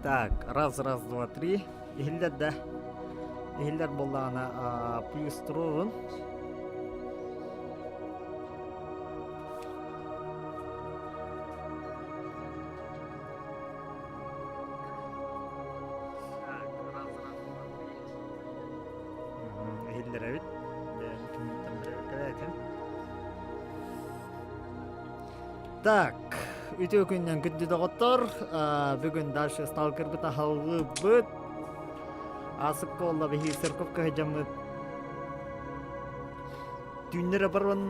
Так, раз, два, три. Игиллер да. Игиллер боллана плюс турурун. Игиллер evet. Ben kimden beri Так, үтө күннен күдді доғыттыр. Бүгін дальше сталкер бұта халғы бұд. Асық қолда бейі сырқып жамыт. Түннері бұрын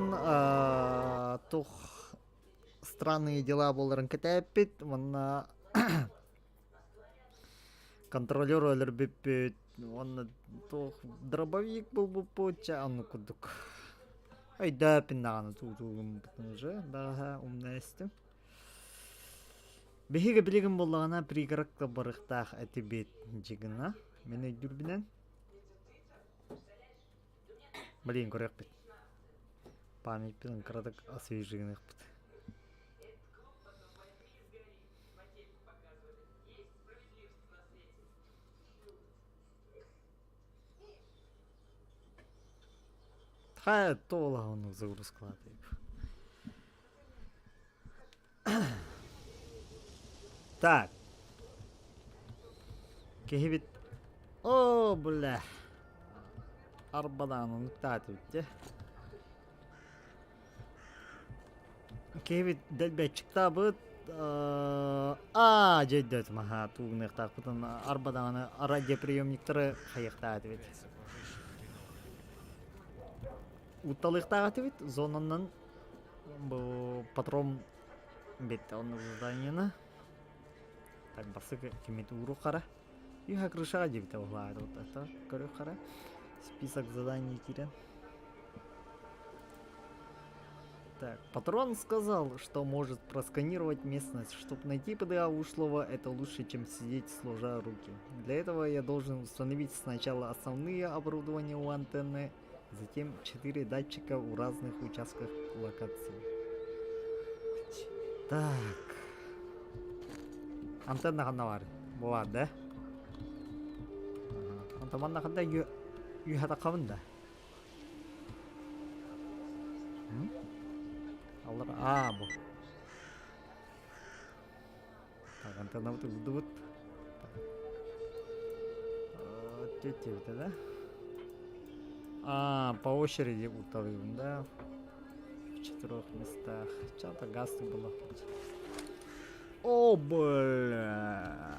тұқ странные дела боларын кәтәппет. Мұнна контролер өлір беппет. Оны тұқ дробовик бұл бұппотча. Аны күдік. Ай дәпін дағаны тұғын бұтын жа. Дағы умна әстім. Беге білігім болағына пригородта барықтақ әтебет жегіна. Мені дүрбінен. Блин, көрек бет. Память бітін қырадық освежігін бет. Хай тола оны загрузкладайып. Так. Кехебет. О, бля. Арбадан ұнықтаты өтті. Кехебет дәлбәт шықта бұд. Жайды өтім. Туғын ұқтақ бұдын арбадан радиоприемниктері қайықтаты өтті. Утталықтағы өтті. Зонаннан бұл патрон бетті оны зданияны. Так, басык кемет уру қара. Юха крышаға жебіті олайды. Вот көрі қара. Список заданий кирен. Так, патрон сказал, что может просканировать местность. Чтобы найти ПДА ушлого, это лучше, чем сидеть сложа руки. Для этого я должен установить сначала основные оборудования у антенны, затем 4 датчика в разных участках локации. Так. Антенна қанда бар. Болады, да? Антаманна қанда үйхата қабында. Аллар, бұл. Так, антенна бұты бұды бұд. Тетте бұты, да? По очереди ұталыйын, да? В 4 местах. Чата гасты было. О, бля.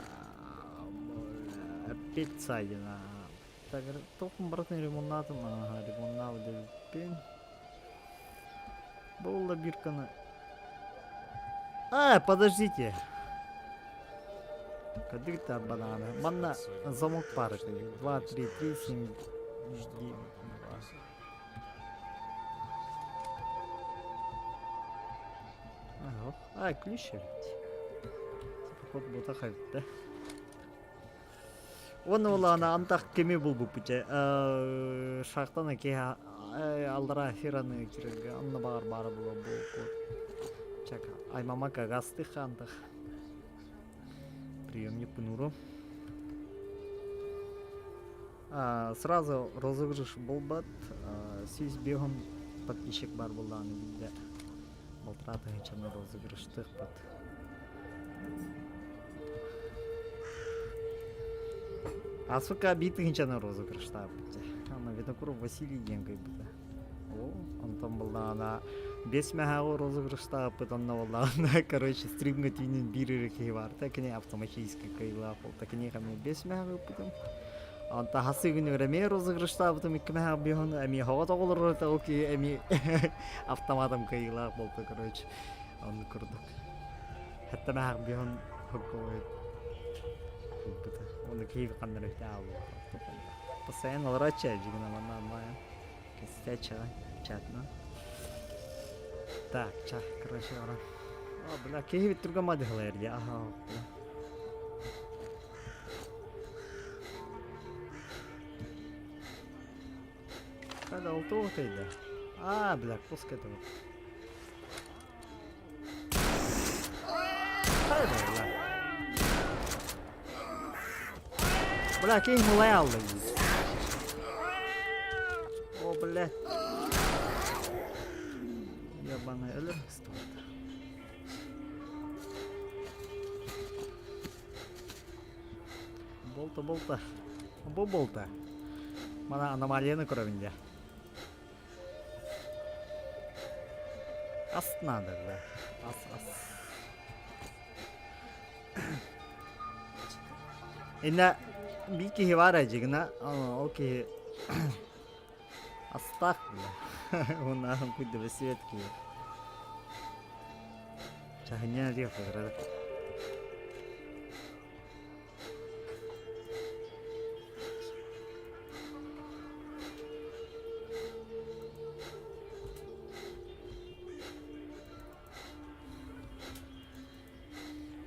Опять сайдина. Так, только братный ремонтатом. Ага, ремонтат пень. Была биркана. Подождите. Кадык-то банана. Манна замок пары. 2, 3, 3, 7, 9. Ключи. Ход бота хайт, да? Оны олағына антақ кеме бұл бұпыча. Шақтана ке алдыра фераны керегі. Анна бағар бары бұл код. Чак, аймамака гастық антақ. Приемник пынуру. Сразу розыгрыш был бат. Сүйіз бегім подписчик бар болағаны білді. Болтыраты ғычаны розыгрыштық бат. Асука битігінчаны розыгрышта бұдды. Ана Винокуров Василий Енгай бұдды. Антон болды ана 5 мәғағы розыгрышта бұдды. Анна болды ана, короче, стримға түйінен бірірі кей бар. Тәкіне автоматически кайла бол. Тәкіне қаме 5 мәғағы бұдды. Анта хасы күні өреме розыгрышта бұдды. 2 мәғағы бейхін әме хава тоғылыр өте оки әме автоматым кайла болды, короче. Аны күрдік. Хәтті мәғағы бейхін хұққы бұдды. Он кейф қандар өте алу. Постоянно лрача жігіна манна алмайын. Кестяча чатна. Так, ча, короче, оран. Бля, кейф тұрғамады ғылайырды. Аха, бля. Қайда ұлты оғытайды? Бля, пуск это вот. Қайда, бля. Бля, кейн мулай алды. О, бля. Ябаный өлер. Болта. Бұл болта. Мана аномалияны көріп инде. Астынады, бля. Ас. Инна bir kişi var acıkına ama o ki astagfirullah. Ondan kuydu vesiyet ki. Cahanya diyor kadar.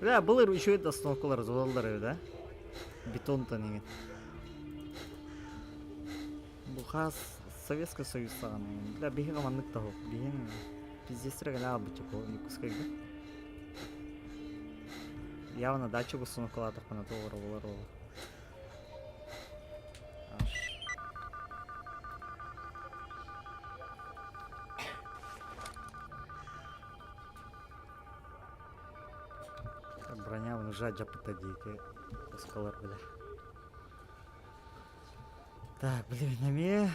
Бля, булыр еще это остановкалар золалар да. Бетон таныгын. Бу хас Советский Союз саган. Бля, биһиге маннык та хок. Биһин пиздестерге ла бычык о юкускайга. Явно дача бу остановкалар тапкана тоора болар о. Броня вон жать жапыта дейки. Оскалар, бля. Так, блин, нами.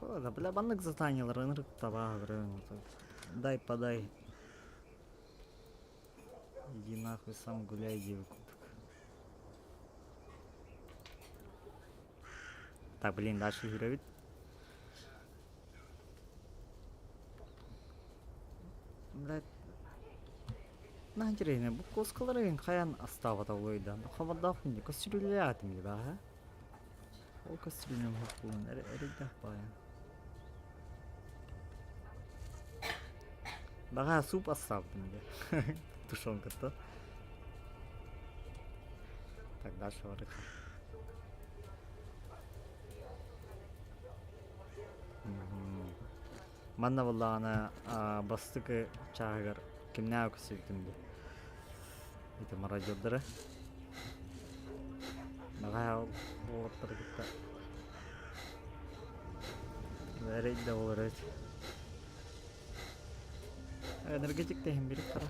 О, да, бля, баннык затанил, рынок таба, дай подай. Иди нахуй сам гуляй, девку. Так, блин, дальше игровит. Блядь. Нахерейне, bu koskaların kayan astavada oydan. Havada şimdi kostürüyle atım gibi ha. O kostürünün hakkının eride bayan. Daha sup astavdım diye. Tuşonkata. Так, дальше варыха. Манна валлана бастыкы чагыр. Kimne okuyordum bu? İşte marajodları. Bayağı o tarafta. Nerede olur evet. Energetik de hem biri kara.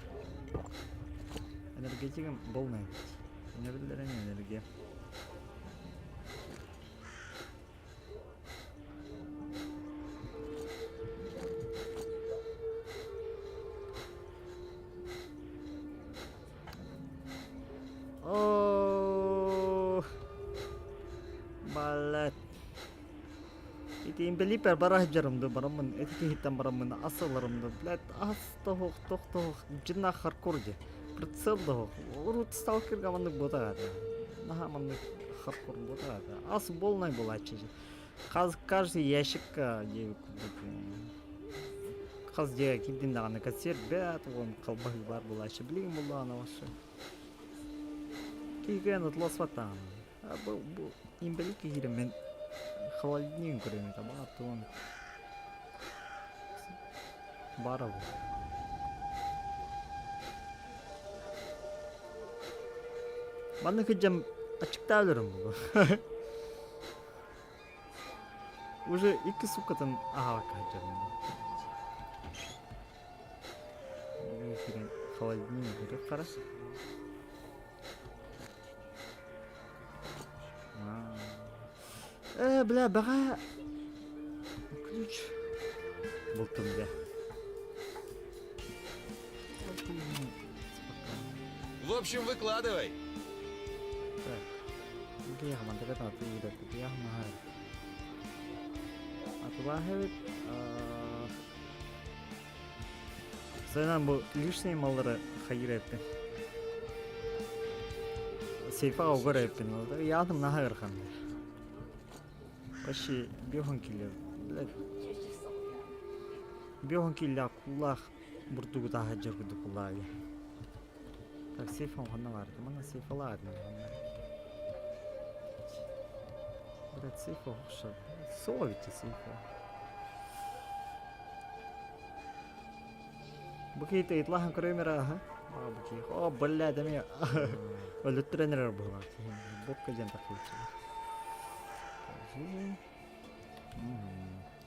Energetik'im bol ne? Ne bildiren enerji. Beliper barah jarımdı baramın etki hitam baramın asıllarımdı blad as toh cinna hardcore прицел да урут сталкер гаманды бота наха манды hardcore бота ас болнай болачы каждый ящикка каз же кимдин даганы кассет бят он калбак бар болачы билин болду ана башы кийген утласватан бу имбелик кийрем мен холодильник көрөм та баатон бара бу Bana kıcam açıkta alırım bu. Уже iki sukatın aha kıcam. Холодильник görüp kara. Бля, бага ключ. Buldum ya. В общем, выкладывай. Dia mantap kan tapi udah dia mahal. Aku bahas Sen bu lüksün malları hayır ettin. Seyfa ogar ettin oldu. Yardım nahar kan. Başı bir hankili. Bir hankili kulak burtuğu daha cırgıdı kulağı. Tak seyfa ona vardı. Bana seyfalar vardı. Блядь, сейфа вообще. Совите сейфа. Букит итлахан кремера, ха? Букит. О, блядь, дами. Олю тренер был. Бокка жан такой.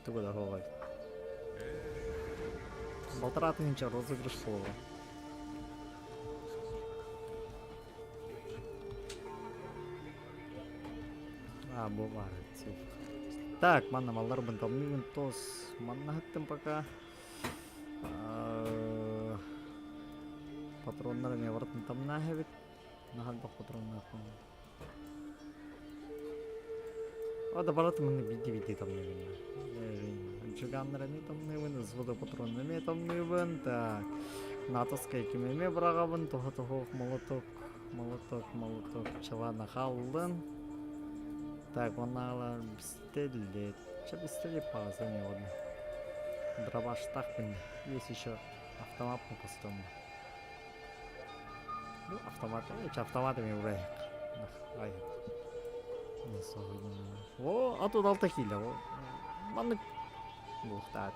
Тугу да хогай. Болтыратынча розыгрыш слова. Бу бар. Так, манна маллар бынтамнын тос. Манна хаттым пока. Патроннар эме бартын тамна хебит. Нахал бак патроннар. Ада барат мына биди тамны. Жиганнар эме тамны мына звода патронны эме тамны бын. Так. Натаска кимеме брагабын тохо молоток чала нахалдын. Так, онала пистолет. Че пистолет паза не ладно. Дробаш так пын. Есть еще автомат на пустом. Ну, автомат. Автоматами уже. Ай. Не согну. О, а тут алтахиля. Манны. Бухтат.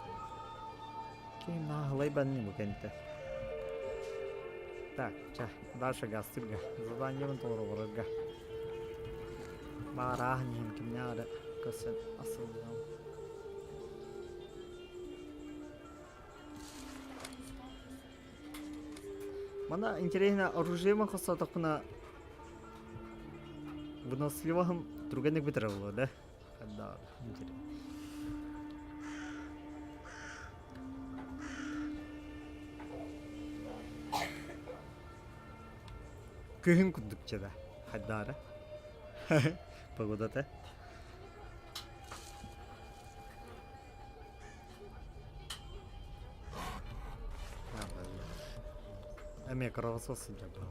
Кина лайбан не букенте. Так, ча. Дальше гастырга. Задание вон тоже ворога. Барахнем кимняда касен асылдам. Мана интересно оружие ма хоса такна выносливым другенек битирело, да? Да, интересно. Кыгын кудукча да. Хаддара. Погода-то. Эме кровососы для было.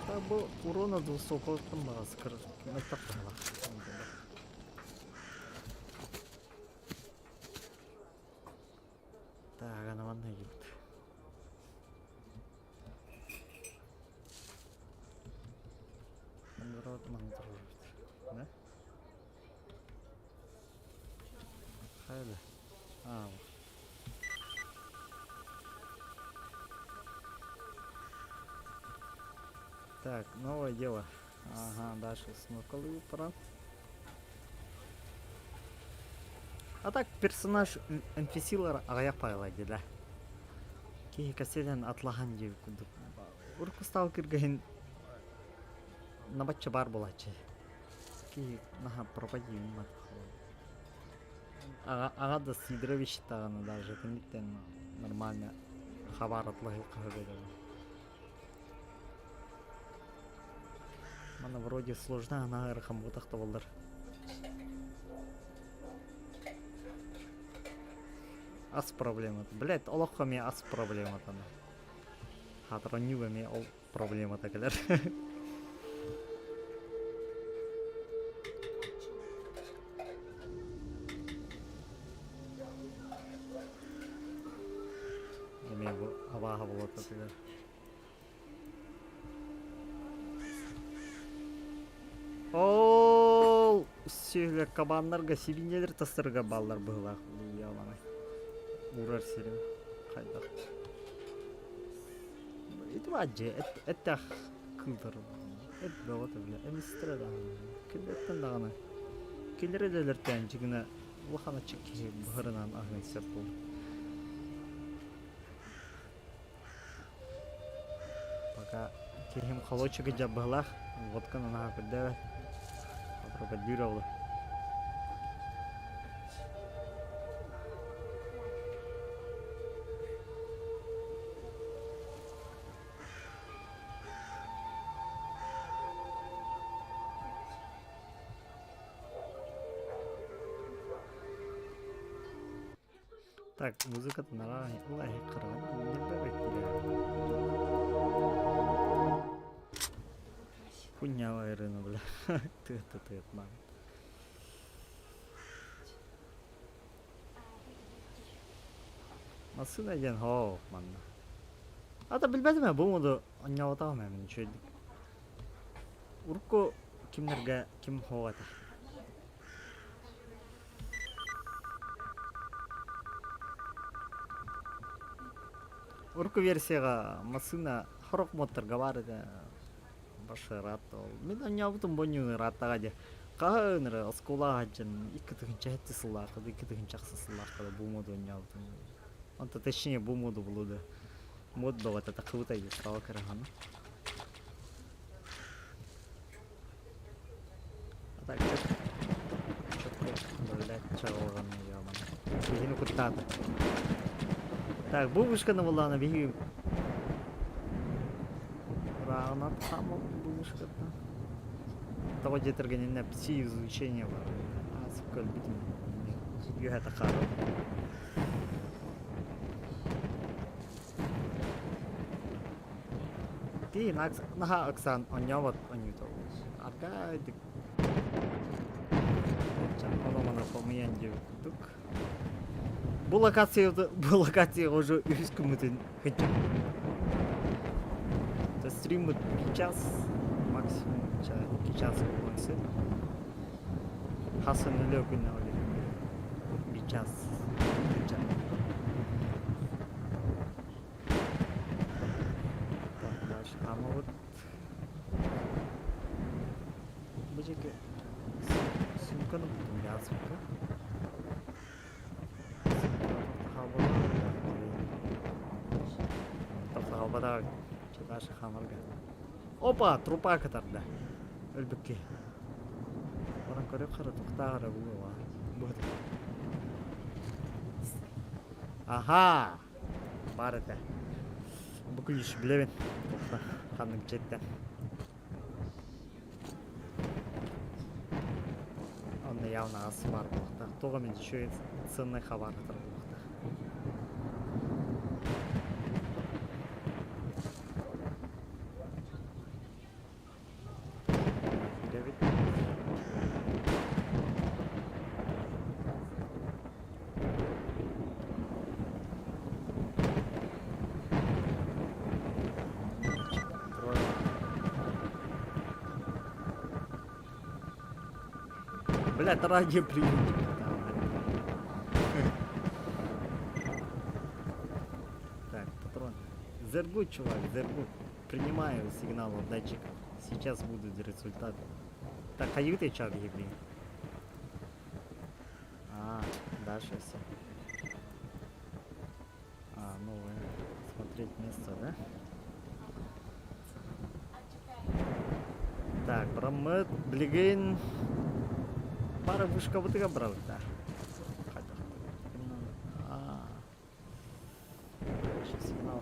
Да был урона 200 там скажем, на так было. Так, она ванна идет. Да? Хайда. Так, новое дело. Ага, дальше снукали пора. А так персонаж NPC-лар аяк пайлаги, да. Кей каседен атлаган жеп кудук. Уркустал кирген набатча бар болачы. Кей наха пропадин мат. Ага да Сидорович таганы даже кенеттен нормально хабар атлагы кагыды. Мана вроде сложно, ана ырхам бутакта болдыр. Аз проблема. Блять, олохами аз проблема там. Хатронюгами ол проблема такалар. Эме бу абага болот такалар. Ол сөйле кабаннарга сибинелер тастырга баллар была. Яланы. Урар серим. Кайдак. Это ваджи, это кылдыр. Это вот бля. Эмистре да. Килеттен дагана. Килере делертен жигина лахана чекки бахырынан агын сепул. Пока кехим холочуга жаббалах, водка на кудда. Пропадировала. Так, музыка-то нравится. Ой, кран, не бывает. Хуйнявая Ирина, бля. Ты, мам. Масына ген хоу, манна. Ата билбедим я, бу моду оңнаватам мен ничего. Урку кимнерге ким хоуата. Урку версияга масына хорок модтарга бар эди. Башы рат ол. Мен анябытым боню раттагаде. Каыныр осколага жан 2 тыгынча хетти сыллакы, 2 тыгынча аксы сыллакы бумоду анябытым. Онта точнее бумоду булуду. Мод бава та кыута ди стала караган. А так чётко блядь чалган яман. Бигини куттады. Так, бубушканы булана биги. Рауна таму бубушканы. Того детергенинне пси изучение бар. А сколь битим. Юха такаро. Ти наха аксан оняват онюто. Арка дик. Чампала мана помиян тук. Бу локация уже үскүмүтүн хычы. То стримы час максимум 2 час болса. Хасан эле күнү алып. 1 час. Ama вот bu жерге сумканы buldum ya sumka. Havada çıkaşı hamarga. Опа, трупа катарда. Өлбүкке. Баран көрө кара токтагара булуга. Болды. Аха. Бар эте. Бүкүл иш билебин. Токта. Кандык жетти. Онда явно асы бар булукта. Тога мен еще ценный хабар катар булукта. Блядь, радио приют. Так, патрон. Зергу, чувак, зергу. Принимаю сигнал от датчика. Сейчас будут результаты. Так, каюты чак ебли. А, дальше все. А, ну смотреть место, да? Так, промет, блигейн. Пара вышка вот и брал, да. Сейчас сигнал.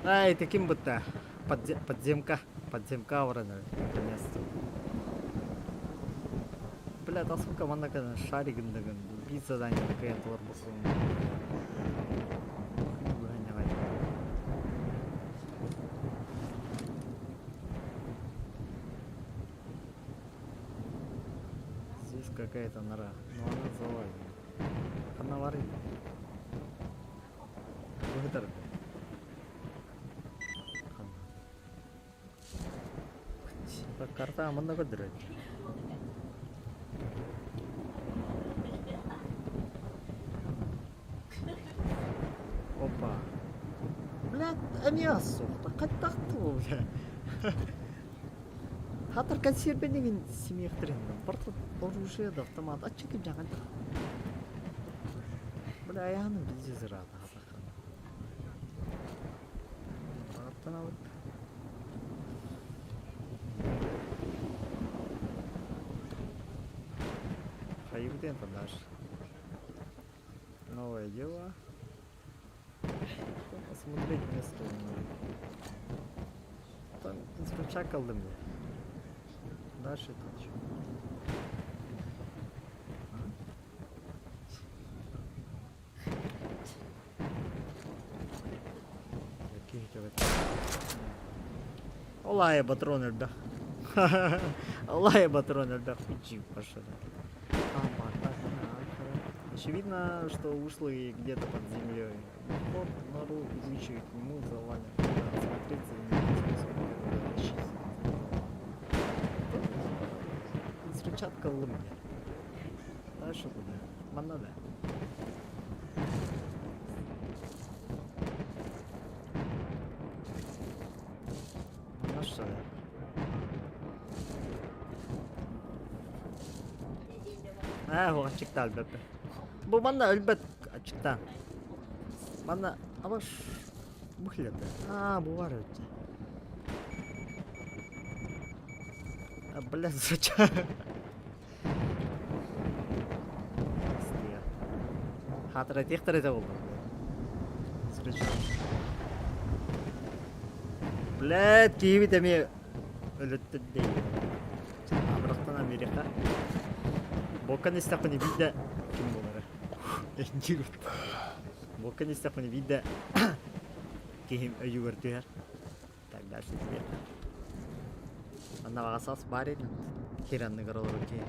Ай, таким будто подземка вроде наконец-то. Бля, да сколько мана kana шарик даган. Bir задание какая тор басым. Здесь какая-то нора, но она залазит. Она варит. Выгодно. Карта мында көдүрөт. Опа. Блядь, мясо. Каттактуу, бля. Хатыр консерве деген семьяхтырын. Порт оружие да автомат ачык жаган. Бля, аяны бизи зырат хатакан. Аттанабыт. Хайвден продаж. Новое дело. Посмотреть место. Там скача калдым. Дальше тут что? Олай патроны, да. Олай патроны, да. Хуйчи пошел. Очевидно, что ушлый где-то под землей. Вот нору изучить к нему завален. Смотрится и встречат Колумбия. Дальше куда? Манада. О, açıkta elbette. Bu bana elbet açıkta. Bana ama bu hilede. Bu var öyle. Блядь, зачем? Хатыра тектер ете болду. Блядь, киви теме өлөттү дейт. Абрактан Америка. Бокка не стаканы виде ким болары. Эндигут. Бокка не стаканы виде ким өйүгөртүер. Так дальше тебе. Ана асас бар эди. Херанны каралар ки.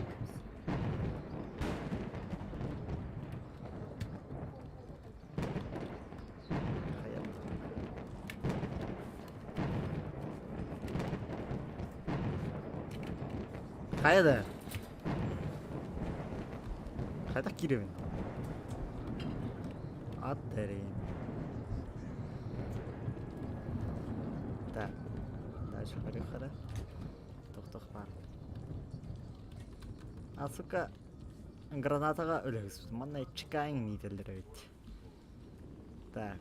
Кайда? Кайда киребин? Ат терейин. Так. Дальше хара. Тох бар. Сука, гранатага өлөгүз. Мана чикаң нителдер бит. Так.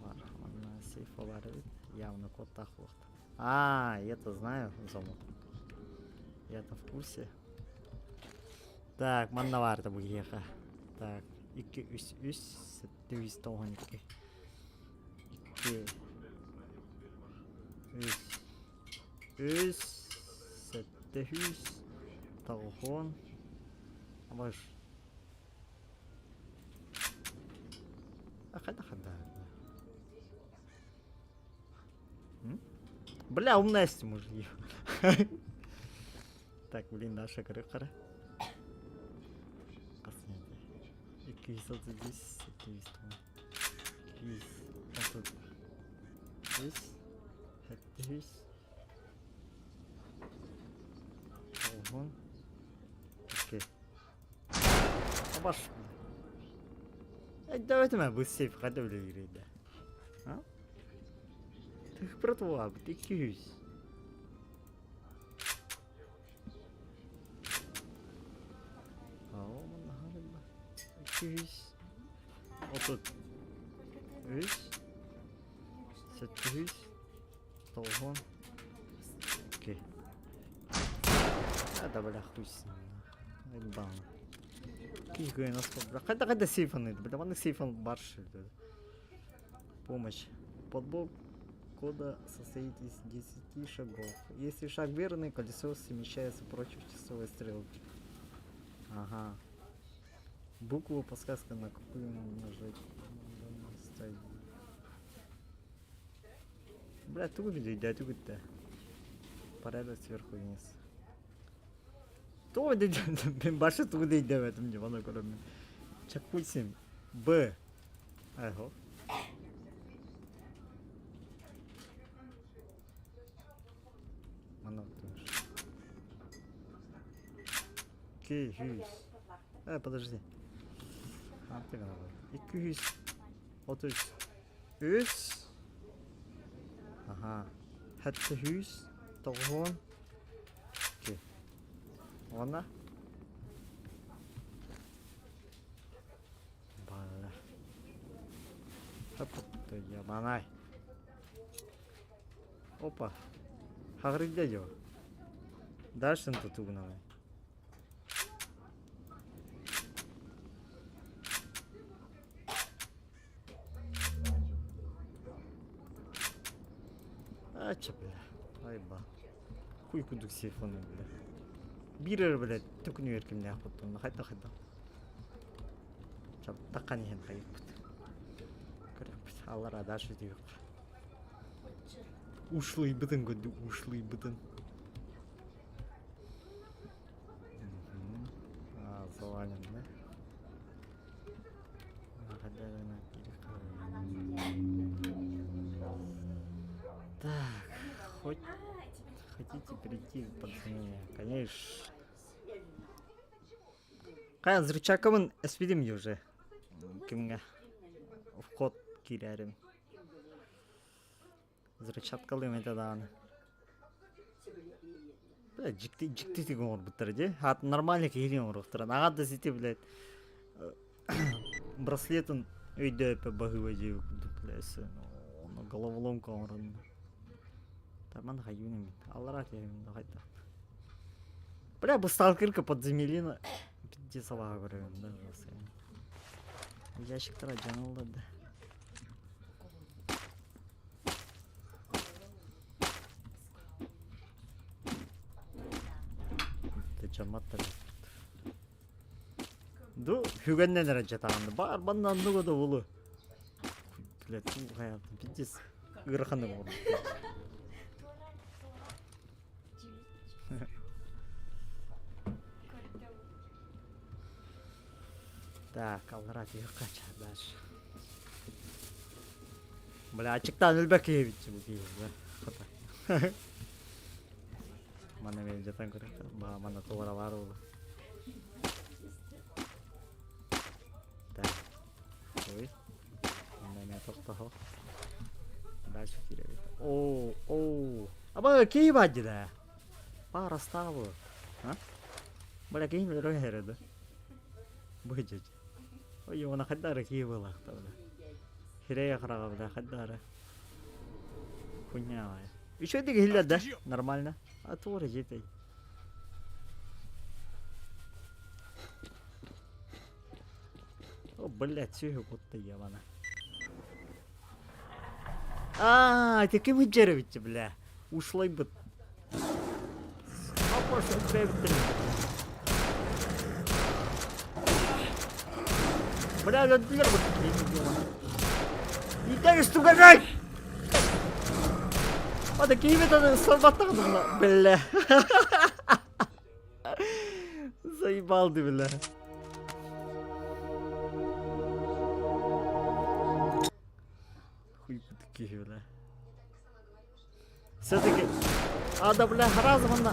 Бар. Мана сейф бар бит. Явно код тахлык. Это знаю, замок. Я-то в курсе. Так, мана бар да бу ека. Так, 2-3 700 толгон 2. 3 700 толгон. Абаш. Хада. Бля, умность мужик. Так, блин, наша кара. 230 Ого. Окей. Абаш. Давайте мы быстрее входа в игры, да. Ты их протвал, ты кюсь. Yüz, 33, 700, толгон. Окей. Да, бля, хуй с ним. Ебан. Кигай нас бля. Когда сейфаны, бля, вон сейфан барши. Помощь. Подбор кода состоит из 10 шагов. Если шаг верный, колесо смещается против часовой стрелки. Ага. Букву подсказка на какую нажать. Бля, тут да, тут-то. Порядок сверху вниз. То да, баша тут да в этом не вано кроме. Чакусим. Б. Ага. Оно тоже. Окей, подожди. Artık abi. 233. Aha. Hatta 100. Толгон. Окей. Ладно. Бала. Хоп, ты ебаный. Опа. Хагрыгда jo. Дальше тут угнали. Ача, бля. Айба. Хуй кудук сейфоны, бля. Бирер, блядь, түкүнү эркимде акыттым. Хайда. Чап таккан экен кайык бит. Көрөп, алар дальше дейик. Ушлый бытын көдү, ушлый бытын. Завалим, да? Так, хотите перейти в подземелье? Конечно. Кая зрычакымын эспидим уже. Кимге? Вход кирерим. Зрычаткалым это даны. Бля, жикти тиген орбуттар же. Хат нормально келген орбуттар. Ага да сити, блядь. Браслетін өйдө өпе багыба жебі күдіп, оны головоломка орын. Таман хайюнем. Аллара кегенде қайта. Бля, бұл сталкерка подземелина. Пидде салаға көрем, да, жасы. Ящиктара жаңылдады. Жаматтар. Ду хүгеннен әрі жатағанды. Бар бандан нұғы да ұлы. Блядь, бұл қаяқты. Бидес ғырқанды болу. Так, аллара тегі қача дальше. Бля, ачықтан өлбәк ебітші бұл кейі. Қата. Mana мен жатан көрек. Мана туғара бар олы. Так. Ой. Мында мен тоқта хоқ. Дальше керек. Оу. Аба кей баджы да. Бар астағы бұл. Бля кейін өрі әреді. Бұйджы. Ой, оны қаддары кей бұл ақта бұл. Хирея қыраға бұл қаддары. Хуйня бай. Еще ты гиля, да? Нормально. А то режет. О, блядь, все его кот-то ебано. Ты кем Джерович, бля? Ушлой бы. А пошел ты. Бля, я первый не делал. И дай что гажать! Ada kıymetini sormattın mı? Bella. Zayıf aldı bile. Хуй такие бля. Все-таки ada бля разумно.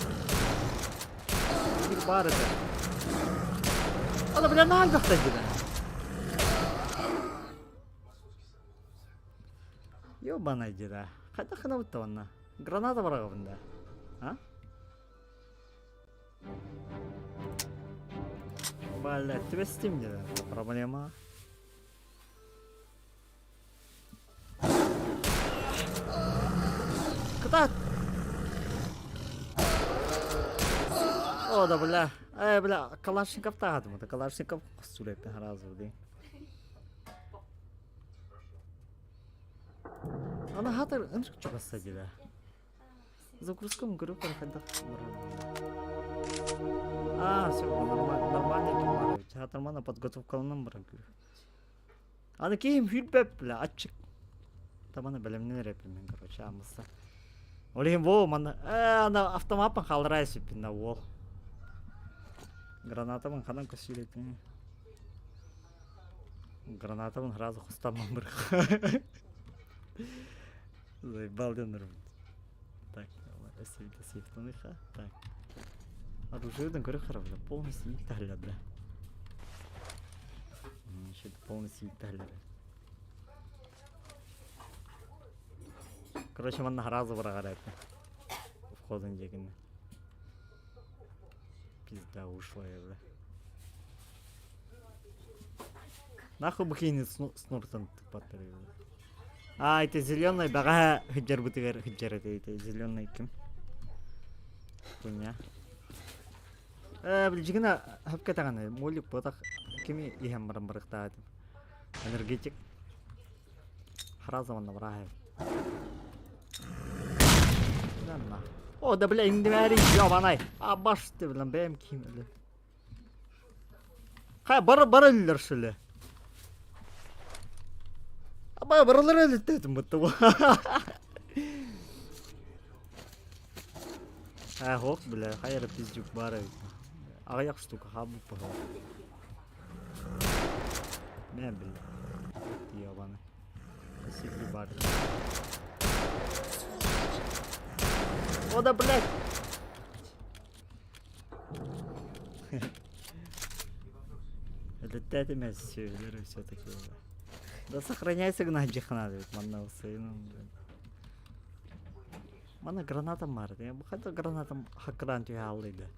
Bir var ede. Ada bля ne aldı bля. Ёбаная дыра. Қайда қана бұтты онна? Граната барға бұнда. Бәлі, түбестім деді. Проблема. Қытат! О, да бля. Бля, Калашников тағады мұнда. Калашников құстулепті разы бұды. Она хатар ыншық чуғаса деді. Загрузкам көріп қарақайда все, нормально екен бары. Хатар мана подготовкалынан бара көріп. Аны кейім хүлбәп, бля, атчық. Таманы бәлемнен рәпілмен, короче, амызда. Олеген бол, мана, ана автоматпан қалырай сөппен, да, ол. Гранатамын қанан көсілетін. Гранатамын разы құстаман бұрық. Заебал нормально. Так, сейфтаныха. Так. Оружиедан көрі қарабыда. Полностью ит тәлі, бля. Еще полностью ит тәлі. Короче, манна разы бара қарайды. Входын дегені. Пизда ушла я, бля. Нахуй бухейни снуртан тыпаттыр, бля. Это зеленый, бага хиджар бутыгар хиджар это зеленый ким? Хуйня. Ближигина хапка таганы, молик потак кими ихам барамбарыктаат. Энергетик. Харазаман набрахай. Нанна. О, да бля, индивари ёбанай. Баш ты, блин, бэм ким, бля. Хай, бара лилершили. Абай баралар әлеттетім бұтты бұл. Хоқ, бля, қайыры пиздюк бары. Ағаяқ штука қабыл бұға. Мен бля. Ебаны. Сикли бары. О да, блядь. Әлеттет емес сөйлері все-таки. Да сохраняйся гнать надо, ведь манна усыйным. Mana granatım vardı ya. Bu kadar granatım hakikaten tüyallıydı.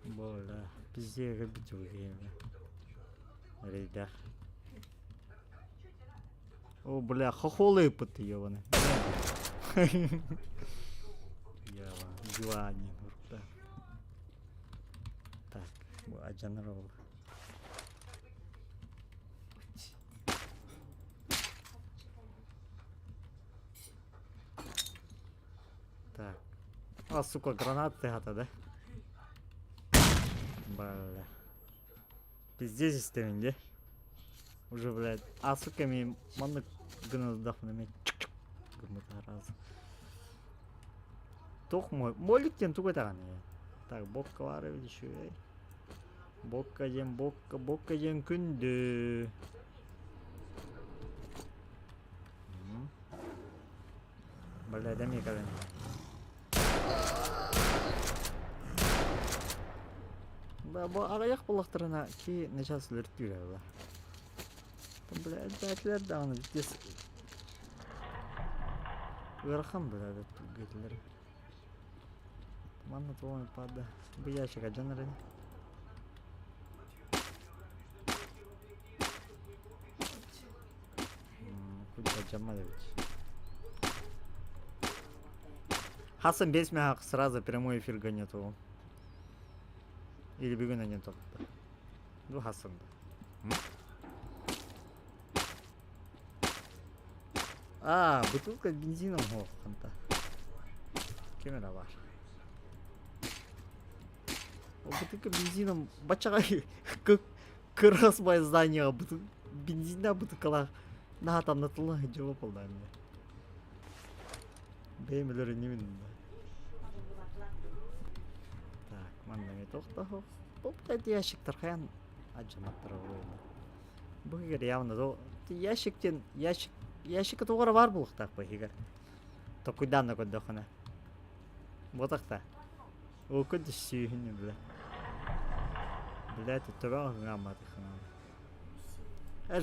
Böyle bizde bir türlü Рейдах. О, бля, хохолы пыты, ёбаны. Ява, дивани, да. Так, bu ajanlar oldu. Так. А, сука, гранаты хата, да? Бля. Пиздец истеминде. Уже, блядь. А, сука, ми манны гына дахнаме. Гымыта раз. Тох мой. Моликтен тугай таган. Так, бокка бар еще. Бокка жем күндү. Бля, да мне кален. Да, bu ayak bulaklarına ki neşas lürtüyor ya. Блядь, бәтлер да аны битес. Верхам, блядь, тут гитлер. Манна твой пада. Bu ящик аджанры. Куда Джамалевич? Хасан без меня сразу прямой эфир гонит его. Или бегуна не топ. Ну Хасан. А, бутылка с бензином ханта. Камера var. О, бутылка бензином бачага кырасбай здание бензинда бутылкалар на там натылы жауап алды мне. Беймелер не минде. Так, мандаме тохта хо. Топтайды ящиктер каян ажанаттар ойда. Бу эгер явно до ящиктен ящикка тоғыра бар бұлықтақ ба егер. Токуйдан да көддіқына. Ботақта. О көдді сүйіні білі. Білі әті төбе ғыңған матықына.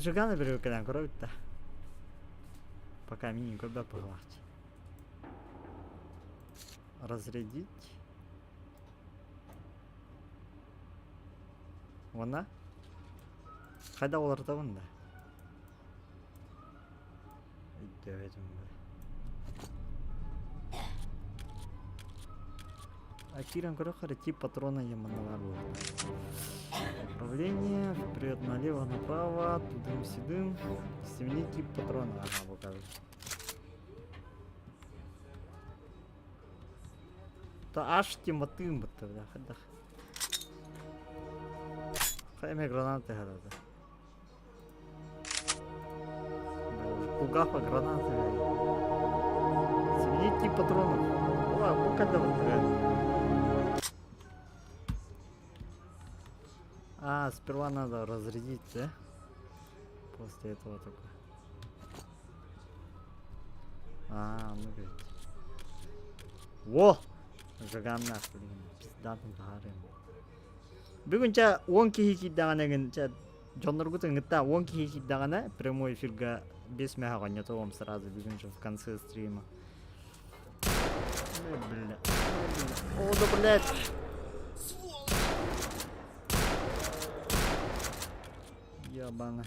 Жүганы бір өкеден көрі өтті. Пока мини көбе пығылақты. Разрядить. Ona? Қайда оларда онда? Devedim be. Акиран Крохара тип патрона Яманалару. Управление, вперед налево, направо, тудым-сюдым. Сменить тип патрона. Ага, покажу. Та аж тематым быты, да, хадах. Хайме гранаты хадада. Пугафа, гранаты. Сменить тип патронов. О, пока давай. А, сперва надо разрядить, да? После этого только. А, ну говорит. Во! Жаганна, блин. Пиздатым гарем. Бүгүнчө 10 кихи даган Джоннор Гутынгта 10 кихи дагана прямой эфирга 5 мега гонятовым сразу бүгүнчө в конце стрима. Бля. О, да блядь. Ябана.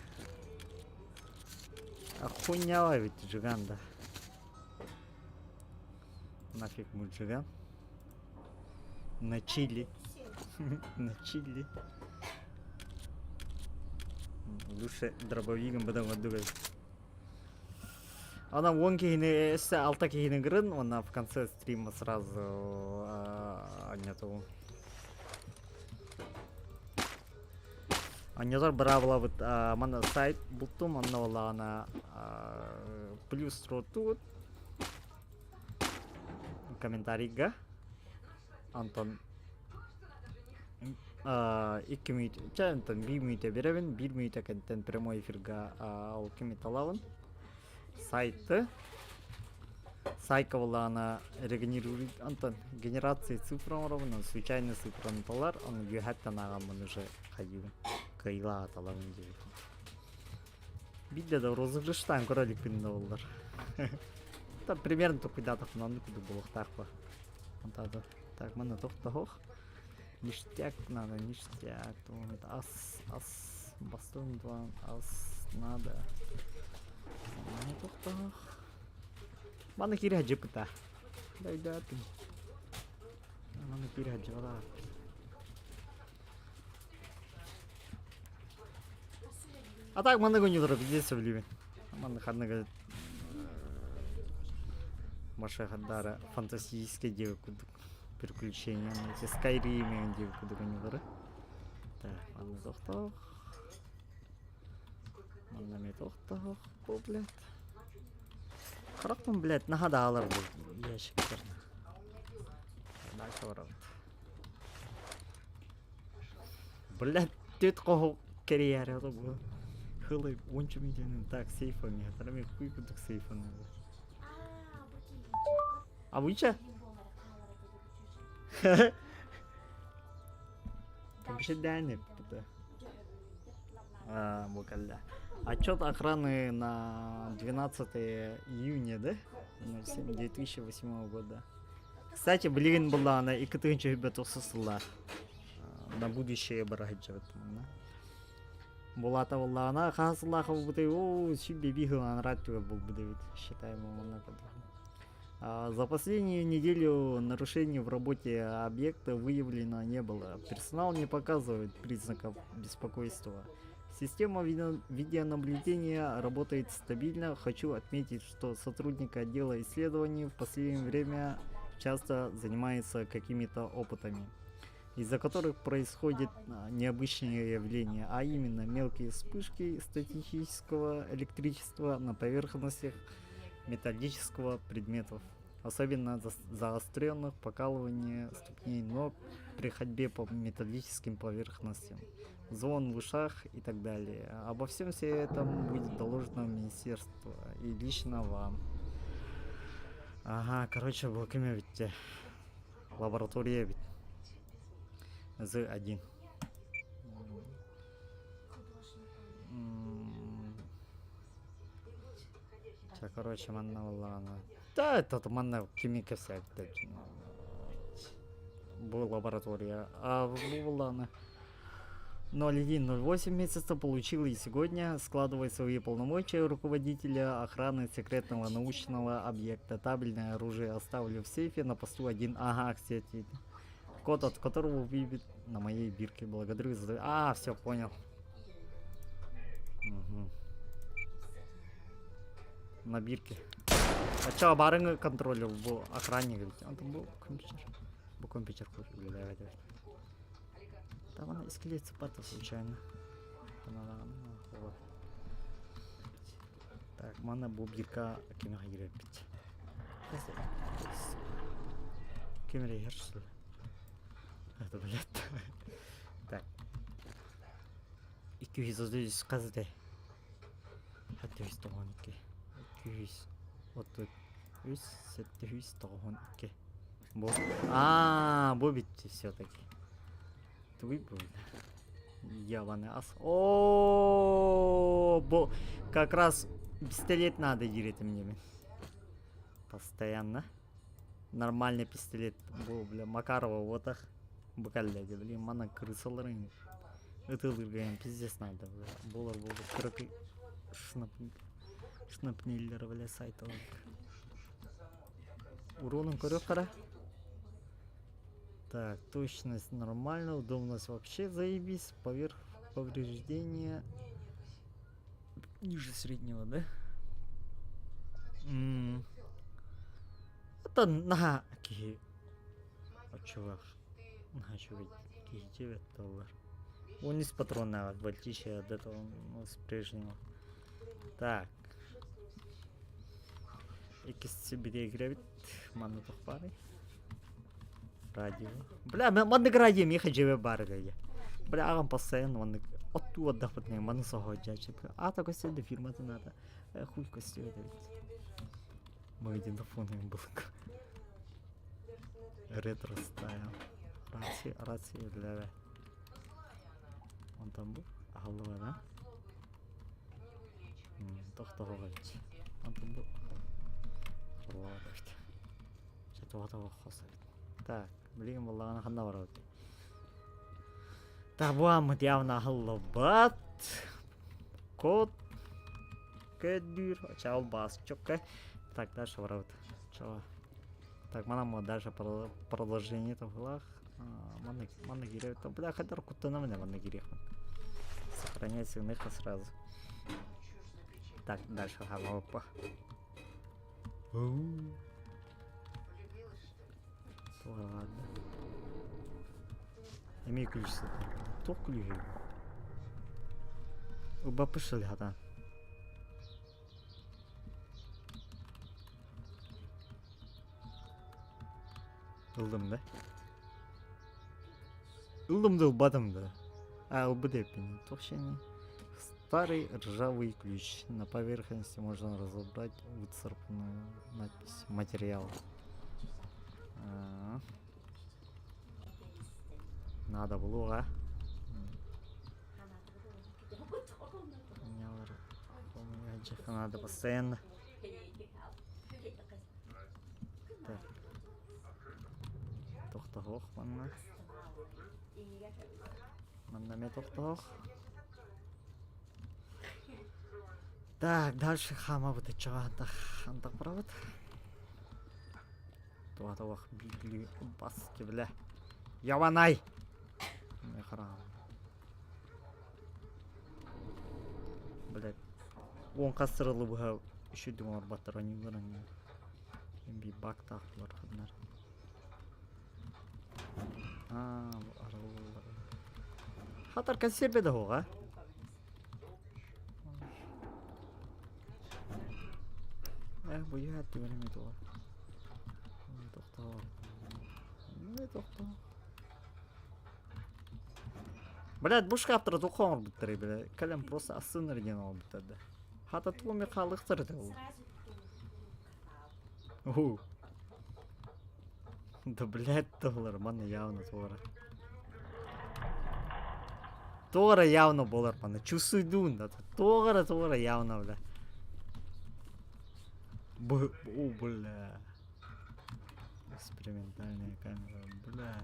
Охуняла ведь Джиган, да. Нафиг мульчиган. На чили. На чили. Лучше дробовиком потом отдувать. Она вон кейне, алта кейне грын, она в конце стрима сразу нету. Аннятор бравла вот мана сайт бултум анна она плюс ротут комментарийга Антон 2 минут, Антон 1 минута беребин, 1 минута контент прямой эфирга ал кимит алабын. Сайты сайка ана регенерирует Антон генерации цифраларын, случайный цифралар, он юхаттан агамын уже кайла аталарын дейт. Видеода розыгрыштан королик пинде болдор. Там примерно куда мынаны куду болук такпа. Антады. Так, мына токтох. Ништяк надо, ништяк. Ас бастон два ас надо. Мына токтох. Мана кири хаджипыта. Дай датым. Мана кири хаджара. А так мана гоню дорог здесь в ливе. Мана хаднага Маша хаддара фантастические девы приключения. Эти Скайримы девы гоню дорог. Так, мана тоқтох. Мана ме тоқтох. О, блядь. Характан, блядь, нахада алар бұл ящиктерді. Дальше барабыт. Блядь, төт қоғу кере яры ода бұл. Хылы 10 миллионын так сейфами. Тараме хуй кудық сейфаны. А бұйча? Вообще дәнеп бұда. Букалда. Отчет охраны на 12 июня, да? 07 2008 года. Кстати, блин, была она и кытынча ребята сосла. На будущее барахиджа в этом, да? Была та была она хасла хабуты, о, себе бегала на радио был бы Давид, считаем его на за последнюю неделю нарушений в работе объекта выявлено не было. Персонал не показывает признаков беспокойства. Система видеонаблюдения работает стабильно. Хочу отметить, что сотрудник отдела исследований в последнее время часто занимается какими-то опытами, из-за которых происходит необычные явления, а именно мелкие вспышки статического электричества на поверхностях металлического предметов, особенно заостренных покалывание ступней ног при ходьбе по металлическим поверхностям, звон в ушах и так далее. Обо всем этом будет доложено в министерство и лично вам. Ага, короче, в Лакиме ведь лаборатория ведь Z1. Короче, манна ладно. Да, это манна химика вся. Была лаборатория. А ладно. 01-08 месяца получил и сегодня складывает свои полномочия руководителя охраны секретного научного объекта. Табельное оружие оставлю в сейфе на посту 1. Ага, кстати. Код, от которого выбит на моей бирке. Благодарю за... А, все, понял. Угу. На бирке. А чё, барынгы контролер был охранник, говорит. Он там был компьютер. Был компьютер купил, давай. Там она скелет цепата случайно. Так, мана был бирка кемеға кире бит. Кемере ершіл. Это, блядь. Так. 200 қазды. Хәтті 192. 200. Вот тут. 792. Бо битти все-таки. Твой был. Ебаный ас. О, как раз пистолет надо делить мне. Постоянно. Нормальный пистолет был, бля, Макарова вот так. Бакалляди, блин, мана крысаларын. Это лыргаем, пиздец надо, бля. Болар, крыты. Шнапниллер, бля, сайта. Уроном корёк кара. Так, точность нормально, удобность вообще заебись, поверх повреждения ниже среднего, да? Это на ки. А чувак, на чувак, ки $9. Он из патрона в отличие от этого, ну, с прежнего. Так. Экис себе играет, ману похпары. Радио. Бля, маннык радио меха живе баргая. Бля, агам постоянно маннык. Отту отдохнуть, маны согоджачи. А так ось до фирма-то надо. Хуй костюм это ведь. Мой диктофон им был. Ретро стайл. Рация, бля. Он там был? Голова, да? тоғылды. Антонды қырлауды. Жатуға қоса. Так, білген болағына қанда бар өтті. Так, бұамыд явна ақылы бат. Код. Кэддюр. Чаул бас. Чокка. Так, дальше бар өтті. Чао. Так, манам дальше продолжение того. Манна гирев. Там, бля, хотя куда мне манна гирев. Сохранять сильных сразу. Так, дальше опа. Ладно. Имею ключ с этим. Кто ключ? Оба пошли, хата. Ылдым, да? Ылдым-да, ылбадым-да. А, ылбыдеппин. Толщение. Старый ржавый ключ. На поверхности можно разобрать выцарапанную надпись. Материал. Надо было, а? Надо постоянно. Так. Тоқтағоқ манна. Манна ме тоқтағоқ. Так, дальше хама будет чағанда хандақ прават. Тоқтағоқ биглі баски бля. Яванай! Не храм. Блядь. Он қастырылы бұға үшудің орбаттар они көрін. Ембей бак тақылар қадынар. Хатар консерве да хоға. Бұй әтті көрімет оға. Не тоқтау. Не тоқтау. Блядь, бұл шкаптыры тоқоңыр бұттыры, блядь. Кәлем просто асын оригинал бұттады. Хата туоме қалықтырды ол. Оу. Да, блядь, тоғылар, маны явно тоғыра. Тоғыра явно болар, маны. Чусуйдун, да. Тоғыра явно, бля. О, бля. Экспериментальная камера, бля.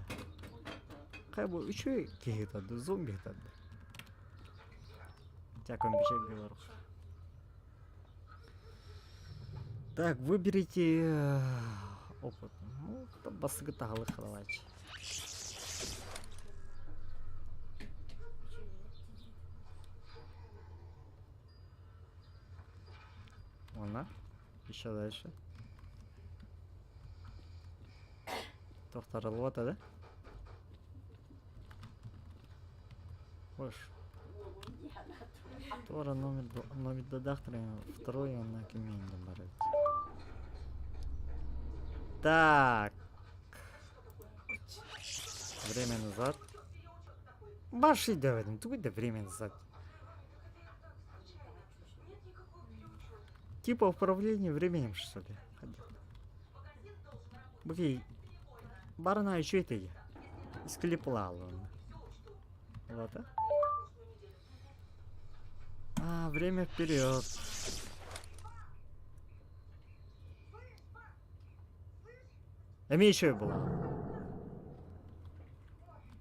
Қай бұл үші кегетады, зомби етады. Тяком бешек белар. Так, выберите опыт. Ну, там басығы тағылы қылалайчы. Она. Еще дальше. Тоқтарылы бата, да? Хош. Тора номер додақтыры. Второй он на кемейінде барады. Так. Время назад. Баши давай, тугой да время назад. Типа управления временем, что ли? Блин. Барна еще это я. Исклеплал он. Вот, а? Время вперед. А мне еще было.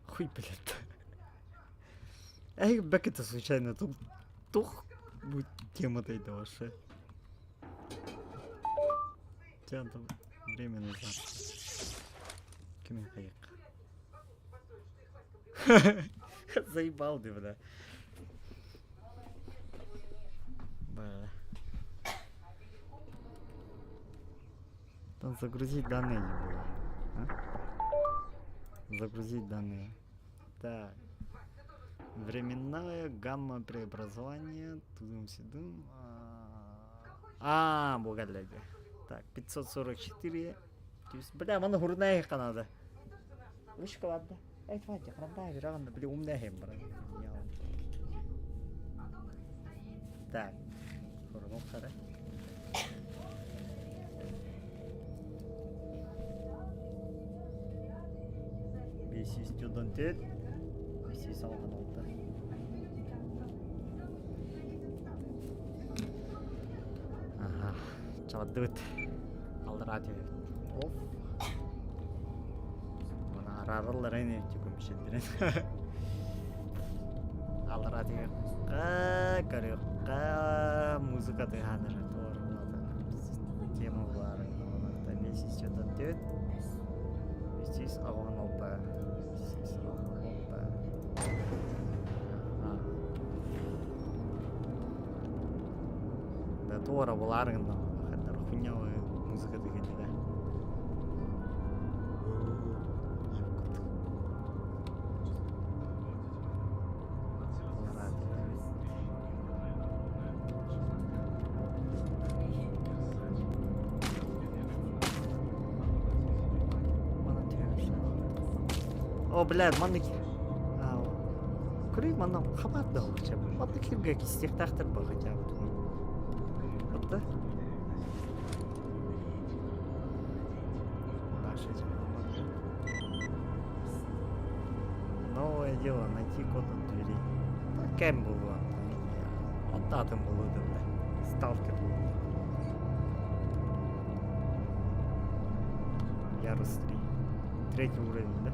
Хуй, блядь. Эй, бэк это случайно тут тух будет тема-то и вообще. Тебя там время назад. Кем я поехал? Заебал ты, бля. Бля. Там загрузить данные не было. А? Загрузить данные. Так. Временная гамма преобразования. Тудум-сидум. Богаляги. Так, 544. То есть, бля, мана хурная канада. Вышка ладно. Эй, твоя, храбрая, вероятно, бля, умная хембра. Так. Хурмов хара. Беси студентет. Беси салхан олта. Çaldık. Al radyo. Of. Bana ararlar ne çıkım şimdiden. Al radyo. Karıyor. Muzika tıkanır. Doğru oldu. Tema var. Здесь что-то дед. Здесь Аланопа. Здесь Аланопа. Да Тора Валаргана. Это хуйнявая музыка такая, да? О, блядь, мандыки. Курей мана хабат да хотя бы. Мандыки как из тех тахтер бы хотя бы. Вот да? Наше новое дело найти код от двери. Кем было? Вот там было, да. Сталкер был. Ярус 3. 3-й уровень, да?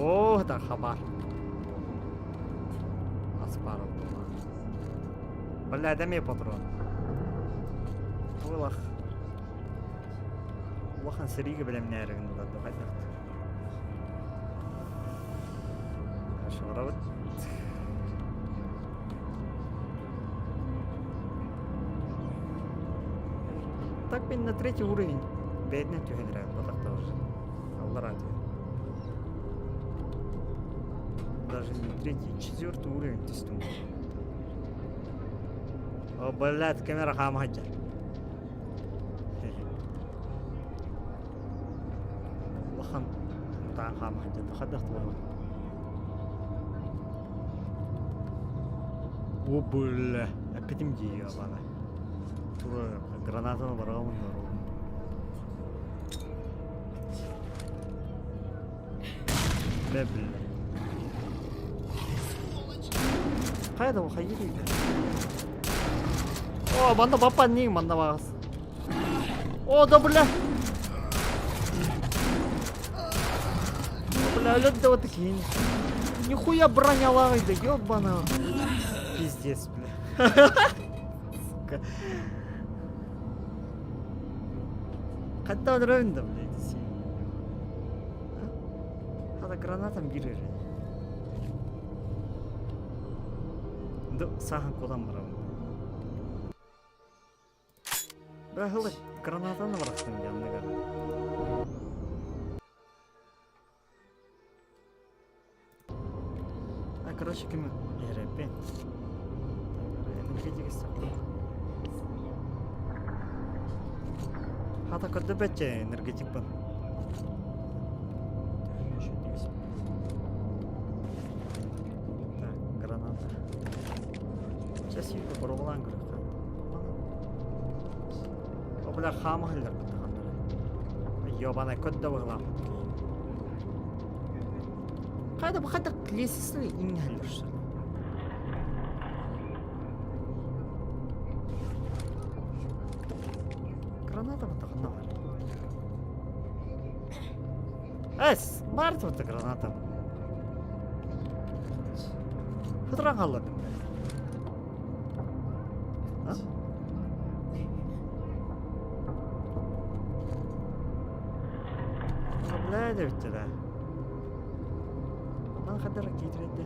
О, да, хабар. Аспаров была. Бля, дай мне патрон. Вылах. Лахан сириге білем нәрігін да, давай так. Ашвара вот. Так, блин, на 3-й уровень. Бедный тюхенрай, вот так тоже. Алла ради. Даже не 3-й, 4-й уровень тестом. О, блядь, камера хамаджа. Лахан, да, хамаджа, да хадах твоего. О, бля, опять где ебана. Тура, гранатаны барауын барауын. Бля. Қайда ол қайда дейді? О, манда бапан нең манда бағыз. О, да бля. Бля, өледі да оты кейін. Нихуя броня лағайды, ёбана. Пиздец, бля. Сука. Қайда одырауын да, бля, десе. Қада гранатам берер. Сахан кодан барамын. Бірақ ылы гранатаны барақтың жанына короче, кімі? Ерепен. Энергетики сақтым. Хата көдді бәтче энергетик бін. Так, граната. Сейчас үйді бұрғылан көріп қалды. О, бля, хамы ғылдар бұнды қандыры. Йобана көдді бұғылан. Қайда бұл қайда лесісі ең ғылдар. Граната бұнды қанда бар. Әс, барды бұнды граната. Құдыран қалады. Бля, бітті да. Мана қадара кейтіреді.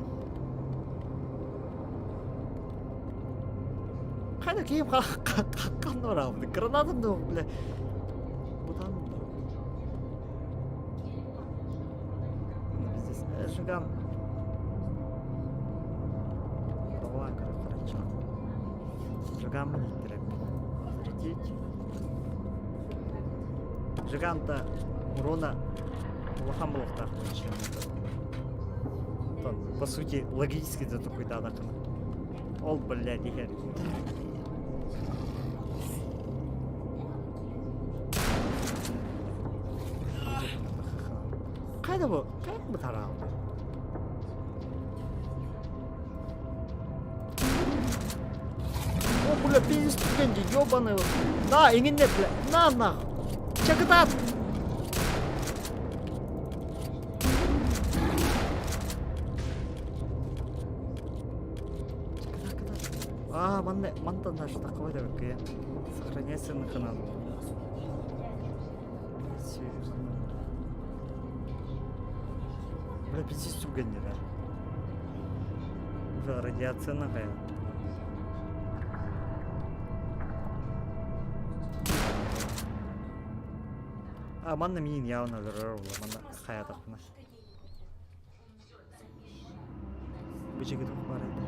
Қайда кейіп қаққан орағымды. Гранатымды оқ, бля. Бұданымды. Біздес жығам. Бағылан көріп қарайчан. Жығам ниттіріп. Зарядить. Жығам-то урона лохан блоктах по сути логически это такой да так ол блядь егер Қайда бұл? Как бы таралды? О, бля, пиздец түгенде, ёбаный. На, еңінде, бля. На, нахуй. Check it out. А, мантан даже такой да как я. Сохраняйся на канал. Бля, пиздец түгенде, да. Уже радиация нағая. А, манна миин явно дұрыр бұл, манна қая тақпына. Бөжеге тұқ бар еді.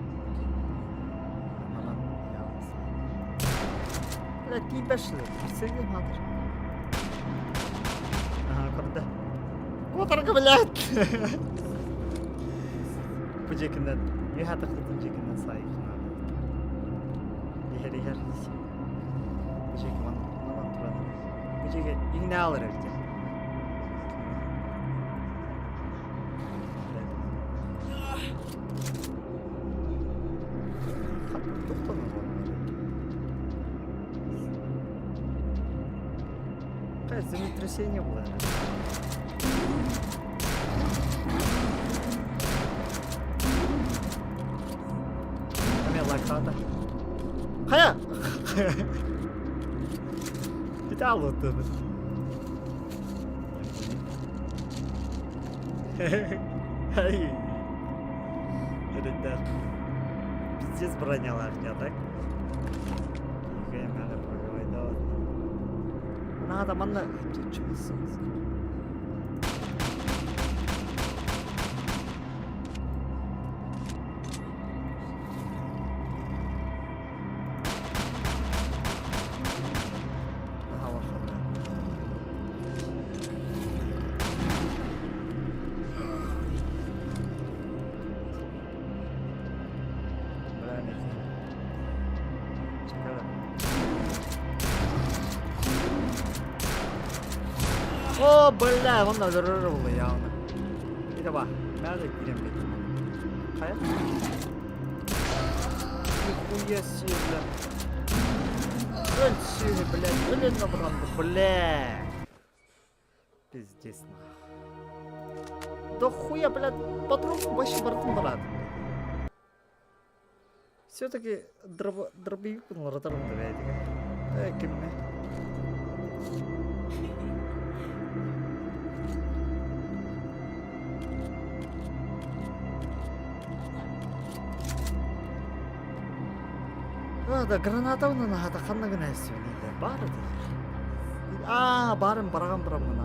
Манам явно сай. Бля, типашылы, бірсерге мадыр. Ага, көрді. Отырғы, блядь! Бөжегінен, еға тақлытын жегінен сай қынады. Ехер. Бөжеге манан тұрады. Бөжеге еңне алыр өкте. Землетрясение было. Лаката. Хая! Питал вот это. Ай. Ребят. Пиздец броняла меня, так? Надо проговорить, да. Надо, манна. О, бля, он надорвал явно. Иди ба, надо girem dedim. Hayat. Нихуя себе, бля. Ölçüyor, блядь, ölün набранды, бля. Пиздец, нахуй. Да хуя, блядь, патрон вообще бортом брат. Все-таки дробовик был ротором, блядь. Кемне. Да, граната оны нағада қанна гына әсеу нейді, бары дейді. Барым, барған мұна.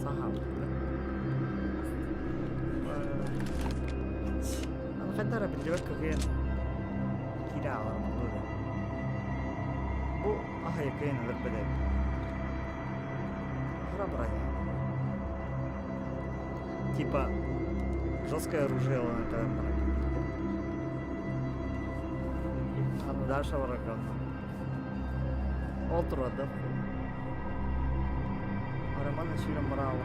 Сағам. Аны қандара білдебек көген кейді аларым ұлды. Бұл аға екейін өліп біліп. Бұра. Типа, жесткое оружие оланы кәдім бұра. Дальше врага. Ол тұрады. Араманы сүйрем бұрауы.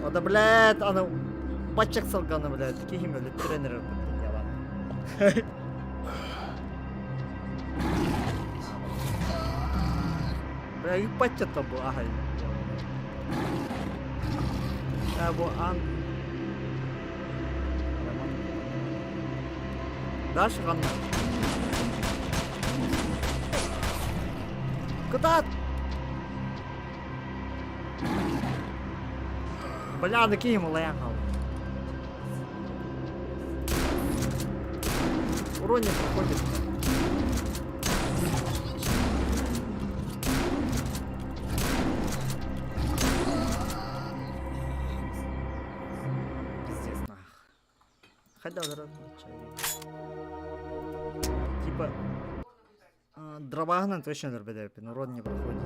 Ода, блядь, аны пачак салғаны, блядь. Кейім өлі тренер өпітті, ялан. Бля, үй пачат бұл, ағай. Bu an Дальше ганна. Куда? Бля, такие ему лаяхал. Урон не проходит. Хотя типа дробағынан точно дұрбедепін, урон не проходит.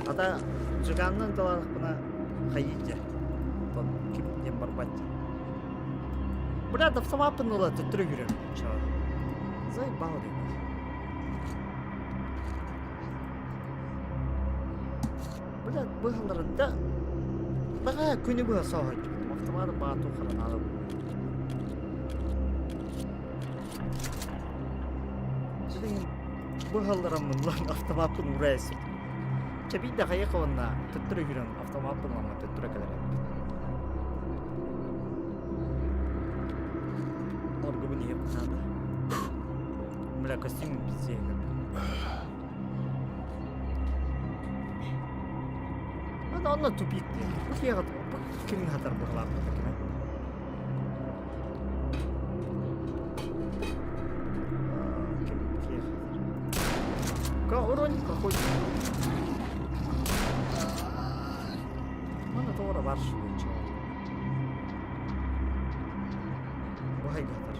Ата жиганның таларық бұна қайдете. Тон кемден барбатте. Бля, да в самапын ола түттірі көрем. Заебал дейміз. Блядь, быһаларында бага күнү быһа саһат. Автомат баату хранада. Жидин быһаларым мынлан автоматын урайсы. Чаби да хая каванна төттүрө хүрөн автомат булмама төттүрө калар. Оргу буни yapnada. Бля, костюм пиздец. Ada onunla tupik diye. Bu fiyat bu kimin hatar buralar buradakine? Kim fiyat? Ka oranı kahoy. Bana doğru var şu için. Bu hay hatar.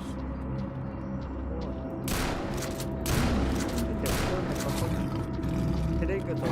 Direkt götür.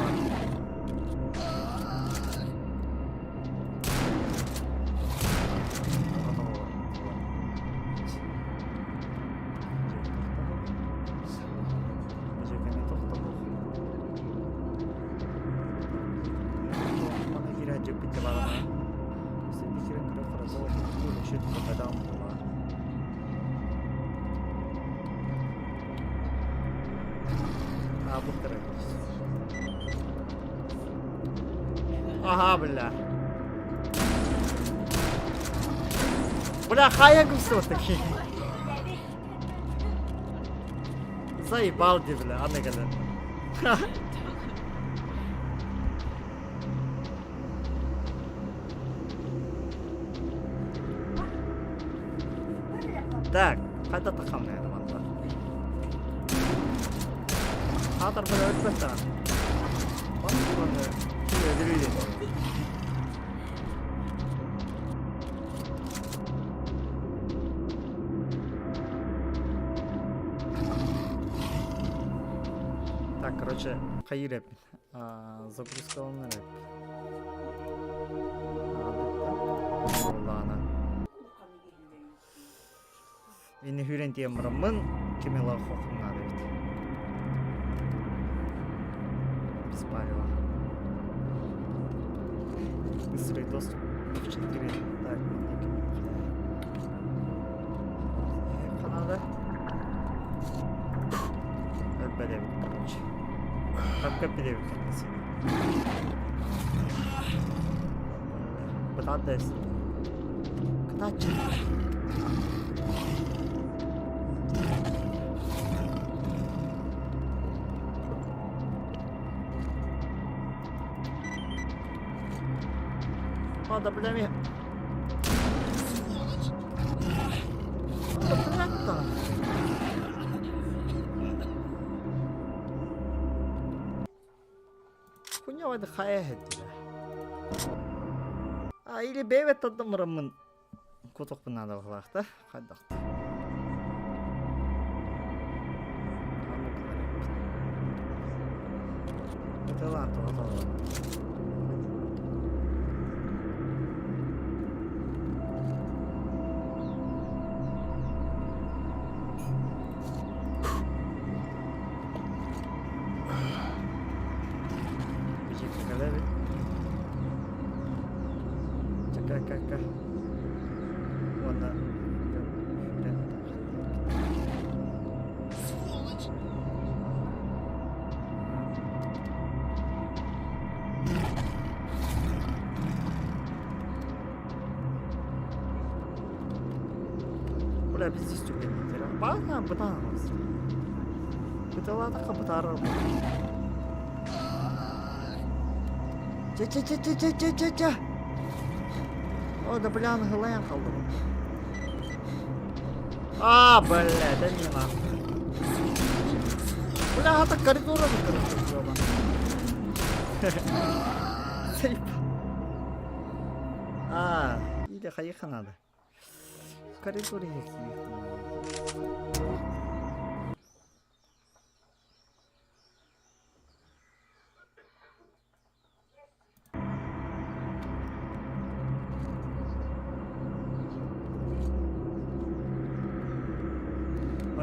Ага, бля. Бля, хаяк все-таки. Заебал, бля, а не гадай. Так, қайда тақам не адамдар. Хатар бір өтпесті. Так, короче, қай рэп? Загрузка он рэп. Ладно. Ini hüren diye mırımın kimela kokuna evet. Biz bayıla. Быстрый доступ в 4. Так, канада. Öpbele bir короче. Öpbele bir kendisi. Patates. Kıtaç. Надо, бля, мне... Да, бля-то. Хуйня вайды хая хетти, бля. Или бейвет тадымырымын. Кутук надо қылақ, да? Қайдақты. Это ладно, ладно. Кака. Вон да. Сволочь. Бля, пиздец, тюбинг. Бана, бана. Бытала така бытара. Ча. О, да бля, на голен қалдым. А, бля, да не нахуй. Бля, это коридора закрыта, ёбан. А, или хаиха надо. В коридоре их надо.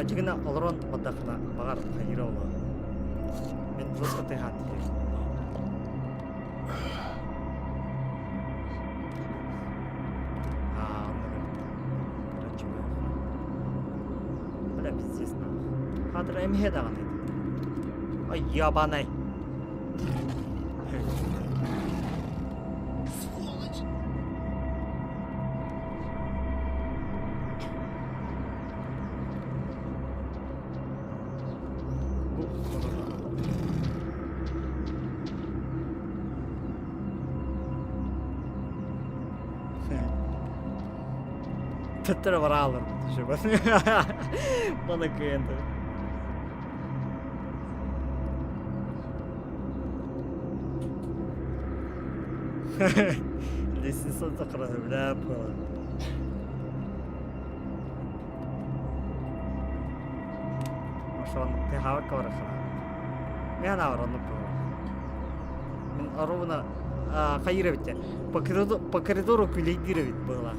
Жигина олорон оддахна багар хайыра оло. Мен просто тыгат. пиздец нахуй. Хадыр эмхе даган еді. Ай, ябанай. Тәттірі бара алыр. Бана күйенді. Лестница тақырады, бля, пала. Ошоны тихавак каварахана. Мен авраны пала. Мен аровына қайыр бітте. По коридору күлейдері бит была.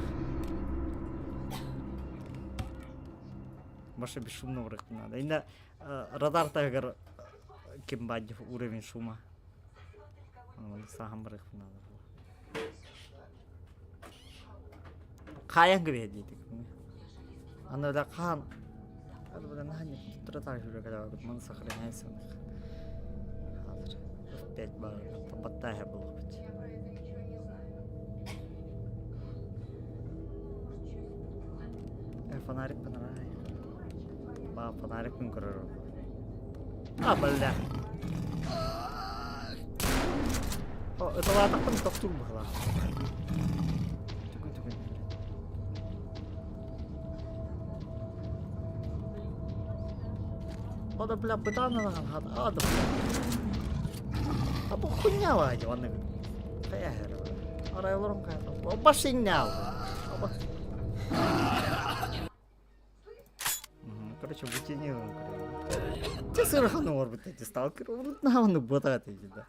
Маша бесшумно врыхту надо. Инда радар тагар кембадь уровень шума. Сахам врыхту надо. Каян гве дейдик. Аны да қан. Аны да нахани тұратар жүрек адабы. Маны сохраняйся. Хазыр. 5 бар. Табаттайға болып бит. Фонарик понравится. Ба, фонарик мен көрөр. Бля. О, это латақтың тоқтур бұғыла. Түгін. О, да, бля, бытаны лаған хат. О, да, бля. Бұл хуйня лайды, ванны. Қая әрі, бля. Арай оларым қайда. О, башыңня алды. Короче, бутинирую. Те сырханы орбит эти сталкеры. Урутнаваны ботат эти, да.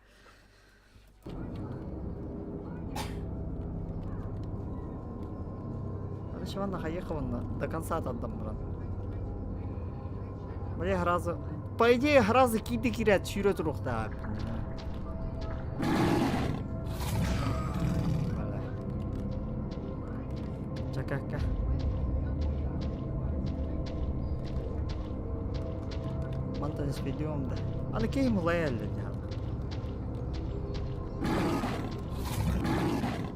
Короче, ванна хаехал до конца отдам, брат. Бля, гразы... По идее, гразы киды кирят, чирет рух, да. Чакака. Мантан спидем, да. Аны кейм лояльный, да.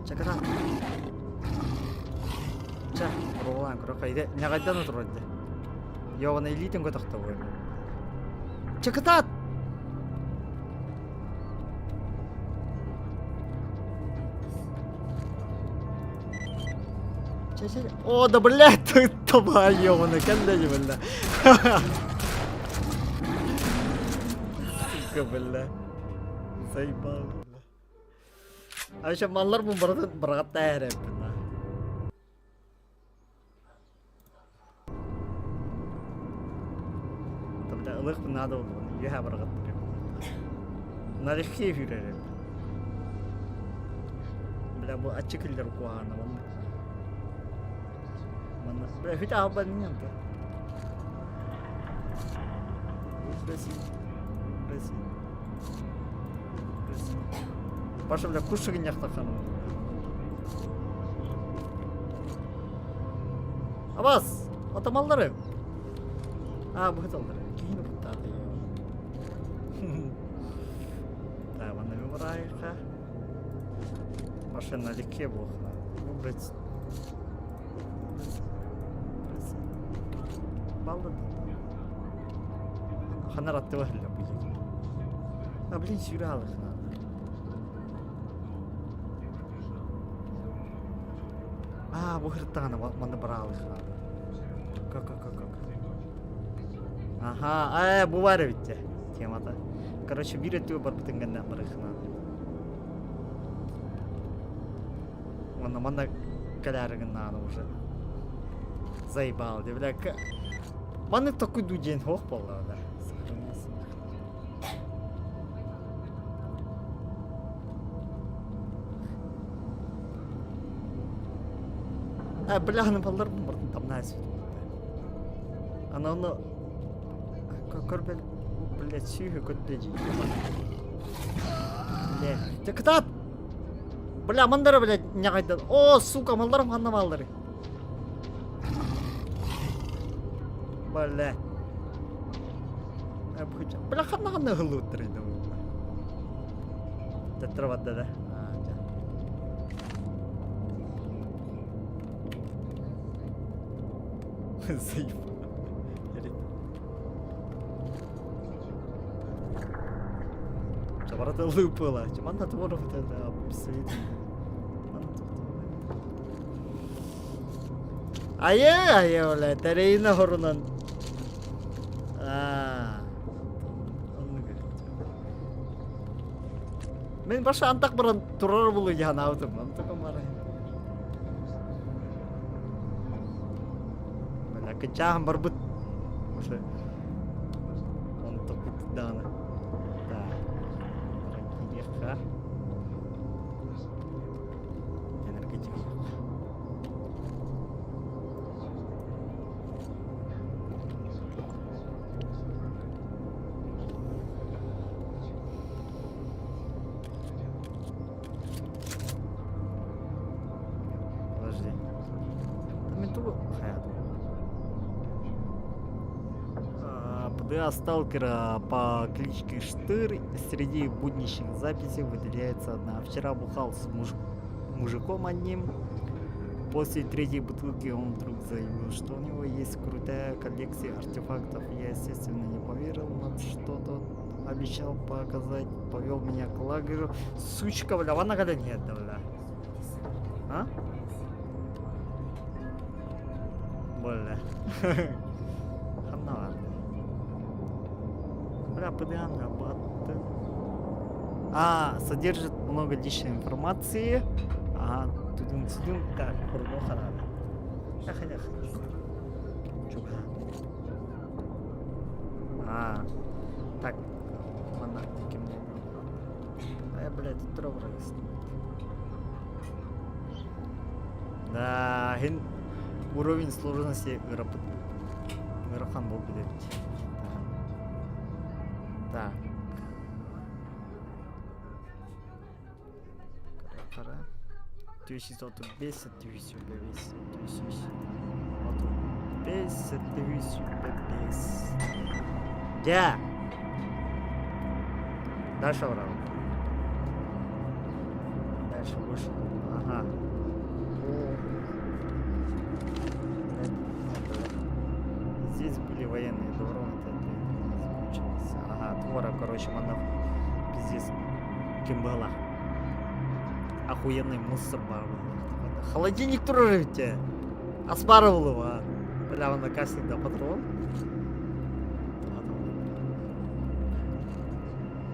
Чаката. Ча, ролан, крока, иде, не гайдан отырады. Ёвана элитин көтөктө бой. Чаката. Ча. О, да блядь, ты тоба ёвана, кандай бля. Бля. Заебал, бля. А еще маллар бу баргатта әреп, бля. Там да ылык надо болду. Юха баргатта. Налихи жүрер. Бля, бу ачыкылдар куана мана. Мана, бля, хитя абонент. Паша, бля, кушыгын яқтақаным. Абас, атамалдары. Бұғыт алдары. Кейін бұқтады. Да, ванна меморайқа. Машина лике бұқна. Выбрать. Балды. Ханар атты вахилля бұйдек. Блин, сюралых надо. Бұғырттағаны маны баралых надо. Как? Ага, бұл бар бітті темада. Короче, бір өтуі бар бұтынганда барых надо. Мана калярыгын надо уже. Заебал, де, бля. Маны такой дуден хоқ болды, да. Бля, аны балдар бұрдың тамна әсіп. Аны көрбел, бля, сүйі көтті жейді. Бля, текітат! Бля, мандары, бля, не қайдады. О, сука, малдарым қанна малдары. Бля. Бля, хана глутри думаю. Це треба де? Заебал. Чого ти лупила? Чому на твору в тебе світ? Ає, бля, терейна горунан. Мен башы антақ бір тұрар болу яна аутым. Антақ омары. Бля, кычағым бар бұд. Башы. Антақ бұд даны. Да. Ракиеха. Энергетика. Подожди. Там и ту хаяту. ПДА сталкера по кличке Штыр среди будничных записей выделяется одна. Вчера бухал с мужиком одним. После третьей бутылки он вдруг заявил, что у него есть крутая коллекция артефактов. Я, естественно, не поверил, но что-то обещал показать. Повел меня к лагерю. Сучка, бля, вона когда нет, бля. А? Бля. Хана. Бля, ПДА работает. Содержит много личной информации. Ага, тудун-тудун, так, курно харада. Ях. Чука. Так, мана, кем не блядь, тут трогай. Да, уровень сложности Графан был, блядь. Так. Кара. Тюсис от бесит, тюсис бесит, тюсис. От бесит, тюсис бесит. Да. Дальше врал. Дальше вышел. Ага. Здесь были военные дороги, это закончилось. Ага, твора, короче, манов. Пиздец. Кем была? Охуенный мусор бар. Холодильник тоже у тебя. Оспарывал его, а. Бля, он на кассе, да, патрон.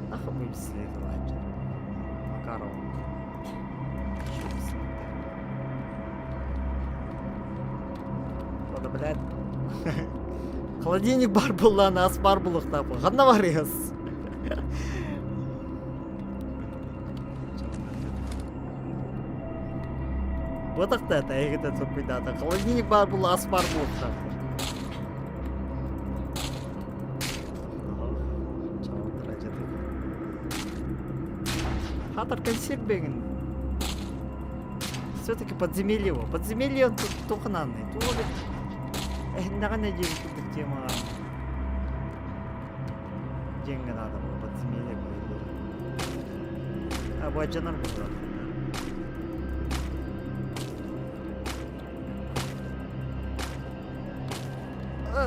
Нахуй мы бесли, лайнер. Макаров. Ладно, блядь. Холодильник бар был, да, на аспар был их тапал. Гадна варез. Вот так это, я говорю, это куда-то. Холодильник бар был, аспар был их тапал. Хатар консервбеген. Все-таки подземелье его. Подземелье он тут тухнанный. Тут наверное, деньги тут тема. Деньги надо было подземелье. А Баджанар был.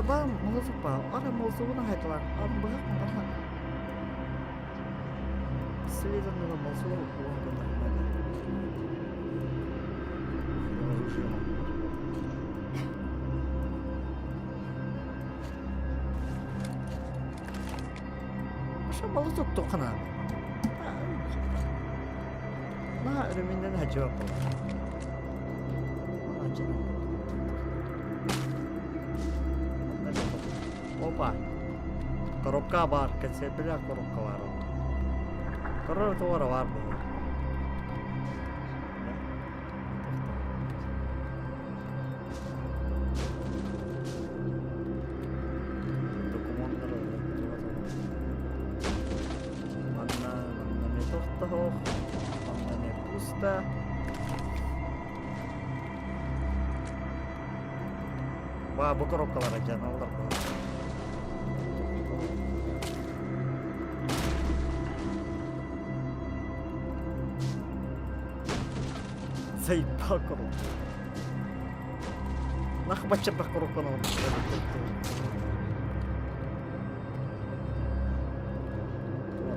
Бам, молозу пал. Ара молозу на хайтвар. Бах. Следом на молозу он Что молозу токана? На ременден хаджа пал. Опа. Коробка бар, консервля коробка бар. Коробка товара бар был. Документлар. Манна не тоқтох. Манна не пусто. Ба, bu коробкалар жаналар бар. Заебал круг. Нахуй бача бах круг он.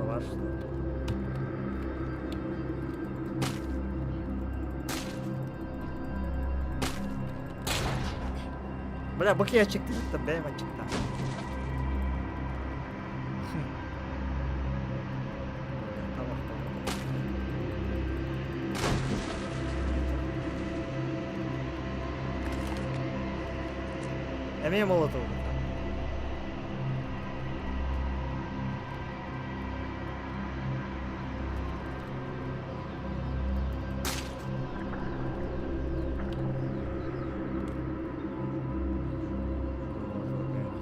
Ваш. Бля, бak ya çıktı gitti be ben çıktı. Tamam tamam. Emeğe molotov.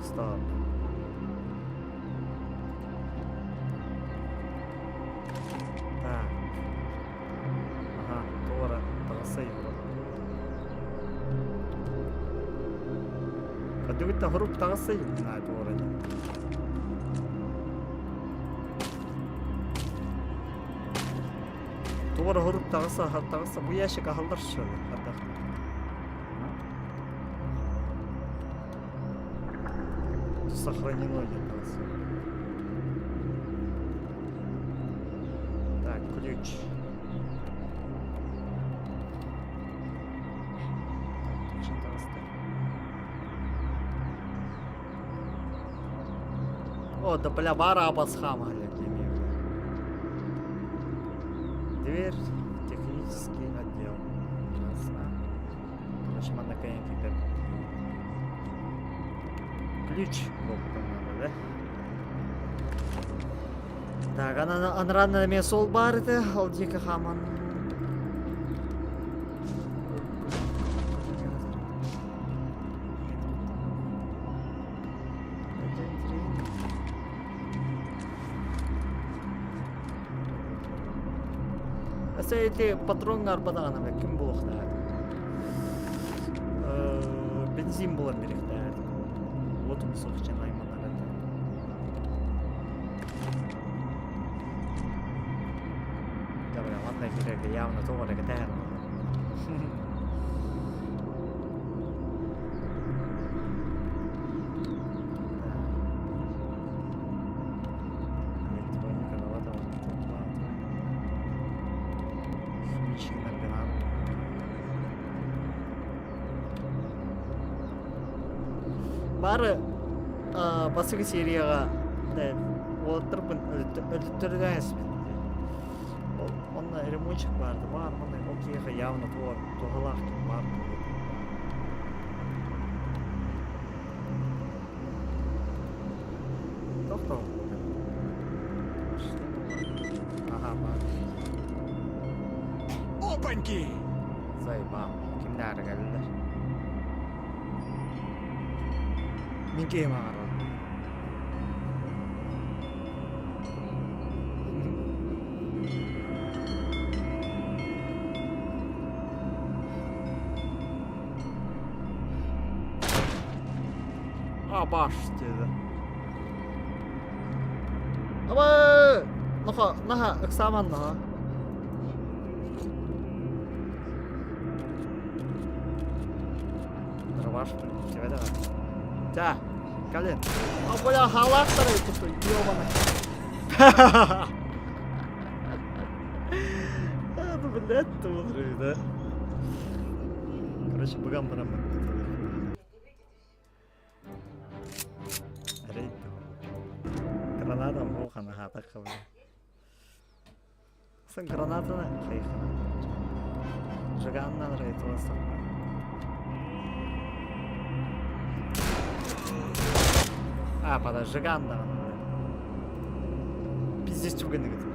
Stop. Так. Ага, Тора, тагысайбы. Кадыгытта хуруп тагысайбы, на Тора. Тора хуруп тагыса, бу яшик ахылдар шөл. Сохранено где-то. Так, ключ. Так, что-то оставим. О, да бля, бара абасхама, дверь в технический отдел. Ясно. Короче, мы наконец-то ключ надо, да? Так, анраны мен сол бар еді, ол екі хаман. Әсәйті патронға арбадағана бе, кім болық да? Бензин болар берек да. Вот он сохчен айманар еді. Да, бля, вандай керегі явно тоғырығы тәр. Бары басығы серияға отырпын өліттірді әспен. Онда ремонтчик барды, бар, мұндай окейға явно тоғалақтың бар. Тоқтау. Ага, бар. Опаньки! Зайбам, кімдері кәлілер? Мен кейім ағару. Баш деді. Абай! Наха, ықсаман наха. Дұрбаш, тебе да. Тя, кәлен. Бля, халақтар ей тұтты, ебаны. Это, блядь, тоже, да? Короче, богам-барам. Граната болған ағата қабыл. Сен гранатаны қайқына. Жығанынан рейті басым. Пада, жығанда. Пиздес түгенді кетіп.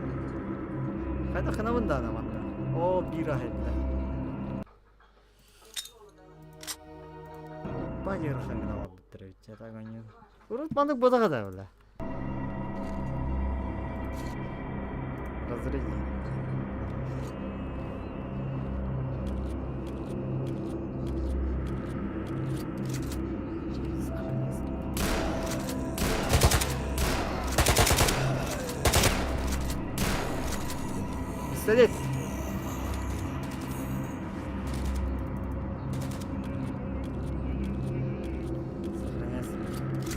Қайда қынабында анаманда. О, бира хәлді. Багер қаңына алып біттірі. Жатағанын. Ұрып мандық бодаға да өля. Разряди. Пистолет.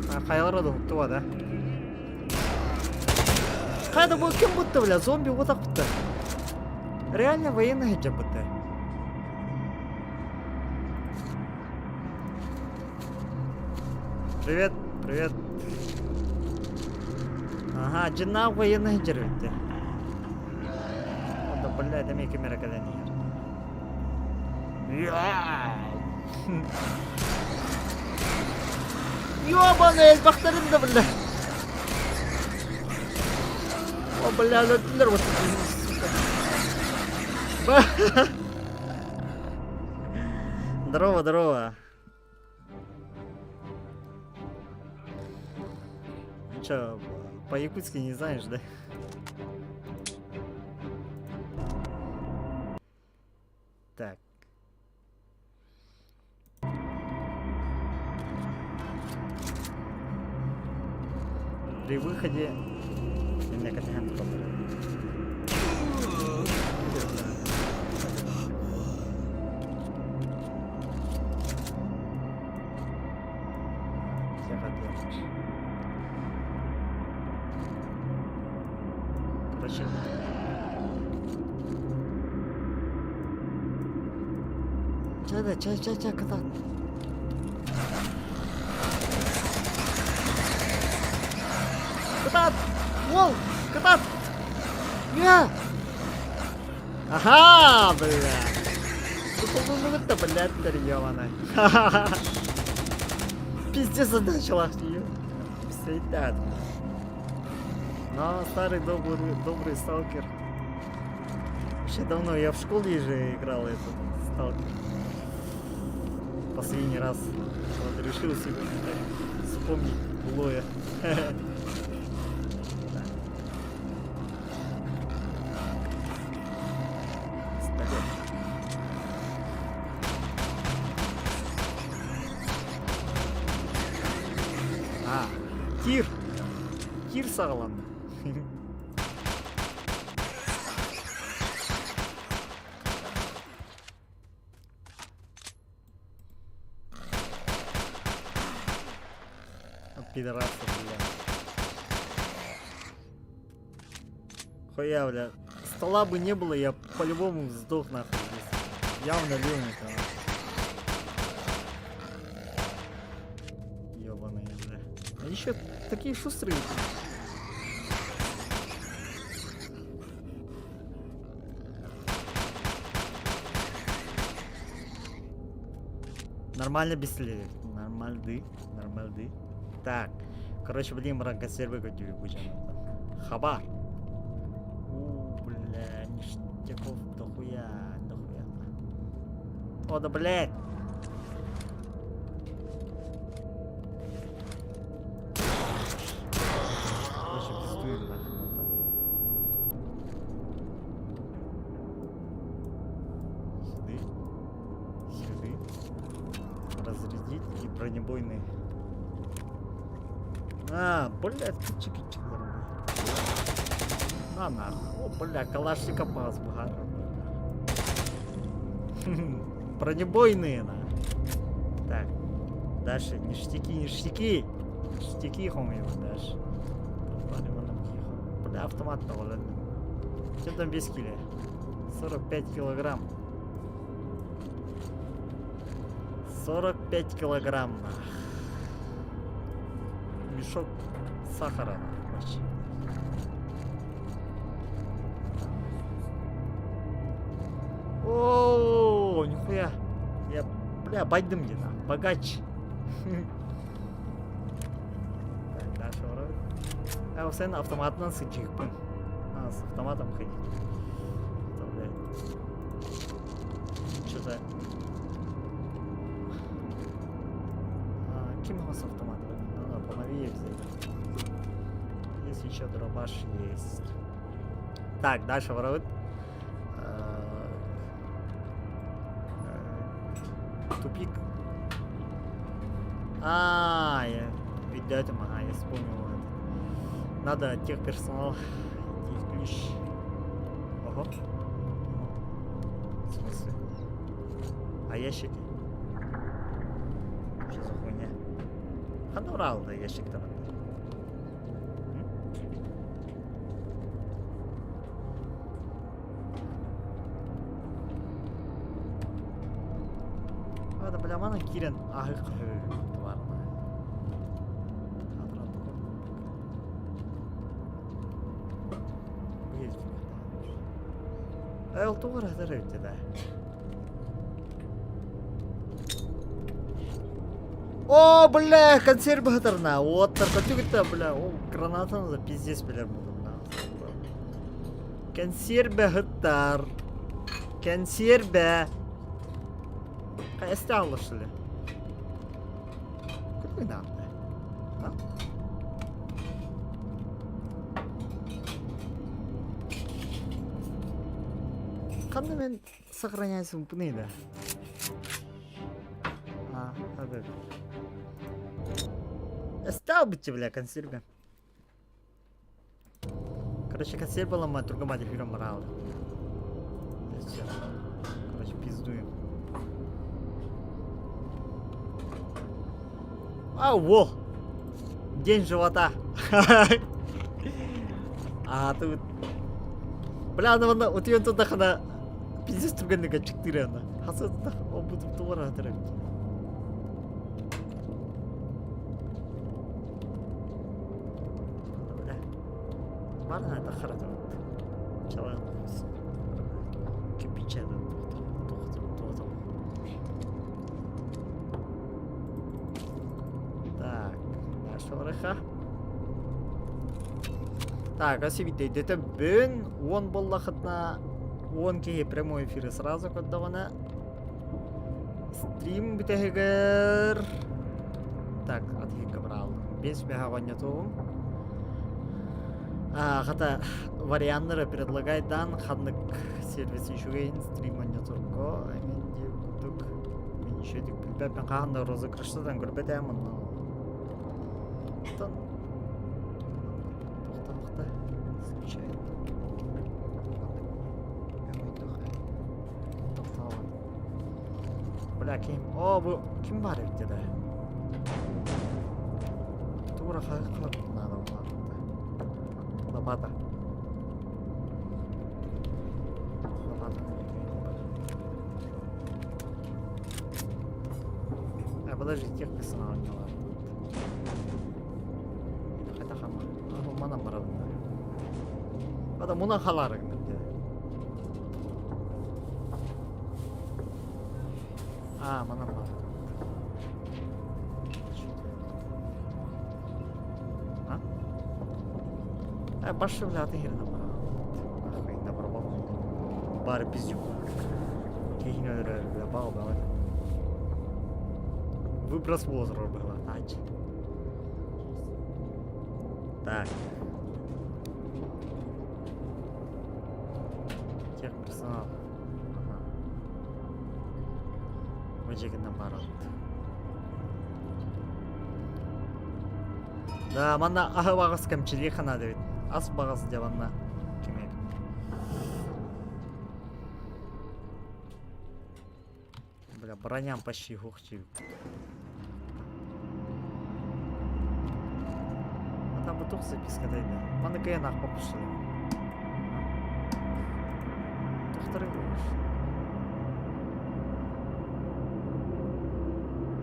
Қайғырады ұқты ба да? Қайда бұл кім бұтты, бля? Зомби отақ бұтты. Реально военный хеджа бұтты. Привет, привет. Ага, жинақ военный хеджа бітті. Ода, бля, деме камера кәләне ер. Ёбаный, бақтарым да, бля. О, бля, öldüler вот. Здорово, здорово. Чё, по-якутски не знаешь, да? Так. При выходе... Меня катахан Короче... Чай, катат. Катат! Вол! Катат! Я! Ага, бля! Ну это, блядь, ёбаная. Пиздец задачила её. Сейтат. Но старый добрый сталкер. Вообще давно я в школе же играл этот сталкер. Последний раз вот решил себе так, вспомнить былое. Тир сағалам. Пидорасы, бля. Хуя, бля. Стола бы не было, я по-любому сдох нахуй здесь. Явно левый там. Ёбаные, бля. А еще такие шустрые. Нормально беслее. Нормальды. Так. Короче, блин, бранка сервер тебе будем. Хабар. Бля, ништяков дохуя. О, да, блядь. Короче, пиздуем нахуй. Сюда. Разрядить и бронебойный. А, блядь, кичик дорогой. А, нахуй. О, бля, калашника пас, бага. Бронебойные, на. Так. Дальше, ништяки. Ништяки, хомы, дальше. Бля, автомат ладно. Что там без киля? 45 килограмм. 45 килограмм. Мешок сахара. Вообще. О, нихуя. Я, бля, байдым где-то. Богач. Так, дальше вроде. А, у сένα автоматно сычик. А, с автоматом ходить. Что-то. Кем у вас автомат? Надо поновее взять. Есть еще дробаш есть. Так, дальше воруют. Тупик. Я видать, я вспомнил. Надо техперсонал. Ключ. Ого. В смысле? А ящики? Что за хуйня? Қандай оралды ящиктен? Ада бля мана кирен ахық бар. Ол тугар хатар өтті да. О, бля, консерві хатарна. Оттар көтігітті, бля. О, гранатаны да пиздес білер бұдым. Консерві хаттар. Консерві. Қайсты алышылы? Күлмейді аңды. Қанды мен сохраняйсың бұнайды? Хабер. Стал быть, бля, консерве. Короче, консерве была моя другая мать эфиром морала. Короче, пиздуем. Во! День живота. Тут... Бля, она вот ее туда хана... Пиздец турганныга чыктыры ана. Хаса туда обутып тугара атырып. Бана это харата вот. Чалан. Кипича да. Так, наш ореха. Так, асибите, дете бен, он был лахатна, он ке прямой эфир сразу коддавана. Стрим битегер. Так, отхи брал. Без бегавания то. Хата варианттары предлагает дан ханнык сервис ишугейн стрим монитурго. Мен де кутук. Мен еще дик билбеп мен кандай розыгрыштардан көрбөтөмүн. Тон. Тохта. Случайно. Бля, ким? О, бу ким бар evde? Тура хак надо. Лопата. Подожди, тех персонала не ладно. Хотя хама. Мана маравна. Потому на халарык где. Мана мара. Başı vladı yerine var. Ahıyında var baba. Bari biz yok. Kehine öyle bağ bağ. Выброс воздуха было. Так. Техперсонал. Ага. Выжиги наоборот. Да, мана ахывағыз кәмчілге қана деп. Ас бағасы деп анна кемек. Бля, броням почти хухчив. Там бутук записка дайда. Мана каян ақ попышты. Тухтары көш.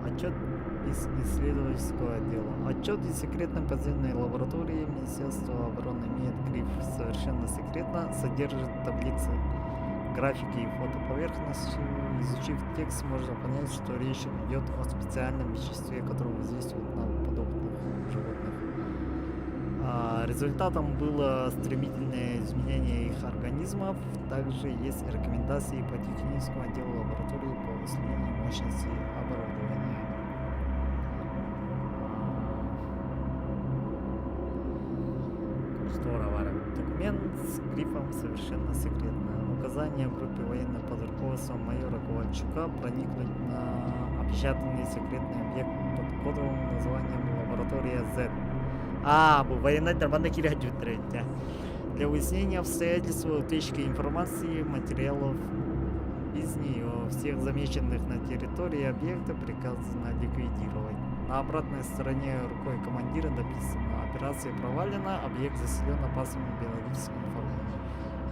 Отчет из исследовательского отдела. Отчет из секретной подземной лаборатории Министерства обороны имеет гриф «Совершенно секретно», содержит таблицы, графики и фото поверхности. Изучив текст, можно понять, что речь идет о специальном веществе, которое воздействует на подобных животных. Результатом было стремительное изменение их организмов. Также есть рекомендации по техническому отделу лаборатории по усилению мощности оборудования. Документ с грифом «Совершенно секретно». Указание группе военных под руководством майора Ковальчука проникнуть на опечатанный секретный объект под кодовым названием «Лаборатория Z». Бұл военный дарбанда кире жүттіреді. Для выяснения обстоятельств утечки информации, материалов из нее, всех замеченных на территории объекта приказано ликвидировать. На обратной стороне рукой командира написано: операция провалена, объект заселен опасными биологическими формами.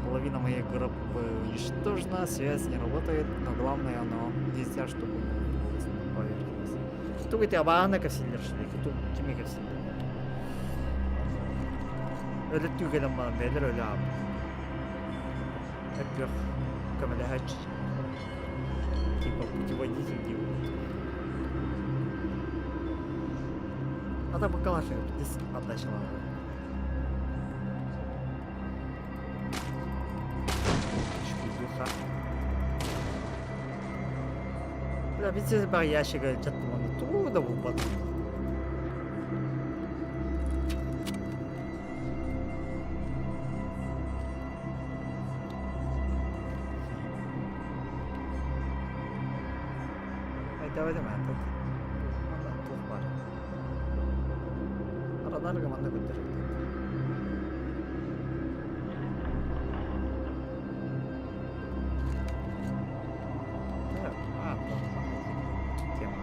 Половина моей группы уничтожена, связь не работает, но главное оно нельзя, чтобы не выбралось на поверхность. Кто говорит, абаана кафсилер шли, кто кими кафсилер? Öyle tüygelim bana beyler öyle abi. Hep yok. Kamera haç. Типа путеводитель делают. А там по калашнику здесь отдача ладно. Шпилюха. Бля, видите, бар ящика чатманы трудно выпадут. Давай давай тут. Тух бар. Радар команда көтерілді. Тема.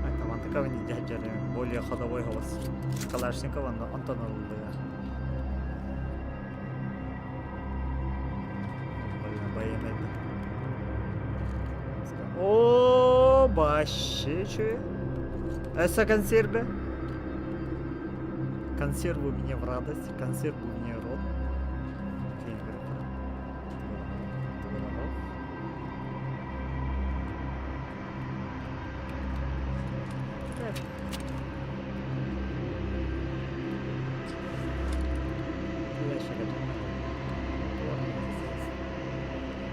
Там такого не дядя, более ходовой голос. Калашникова, но Антон алды. О, баще, че? Это консервы? Консервы мне в радость, консервы мне в рот.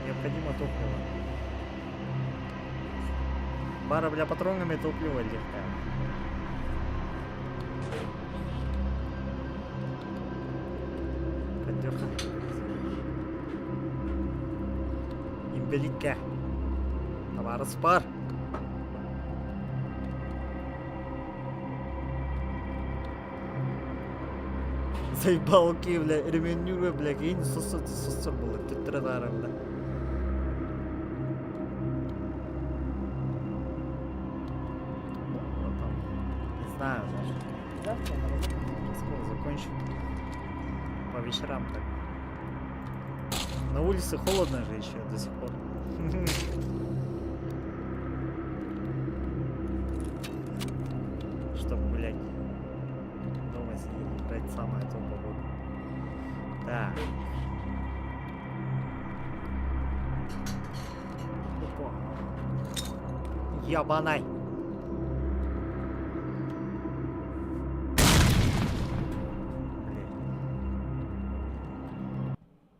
Необходимо топливо. Бара, бля, патронами топливо легкое. Кондёрка. Имбелика. Товарищ пар. Заебал, окей, бля, ремень, бля, гейн, сосор было, тетрадара, бля. Знаю, даже. Завтра на работу скоро закончу. По вечерам так. На улице холодно же еще до сих пор. Чтоб, блядь, дома сидеть, играть самое то погода. Так. Опа. Ябанай.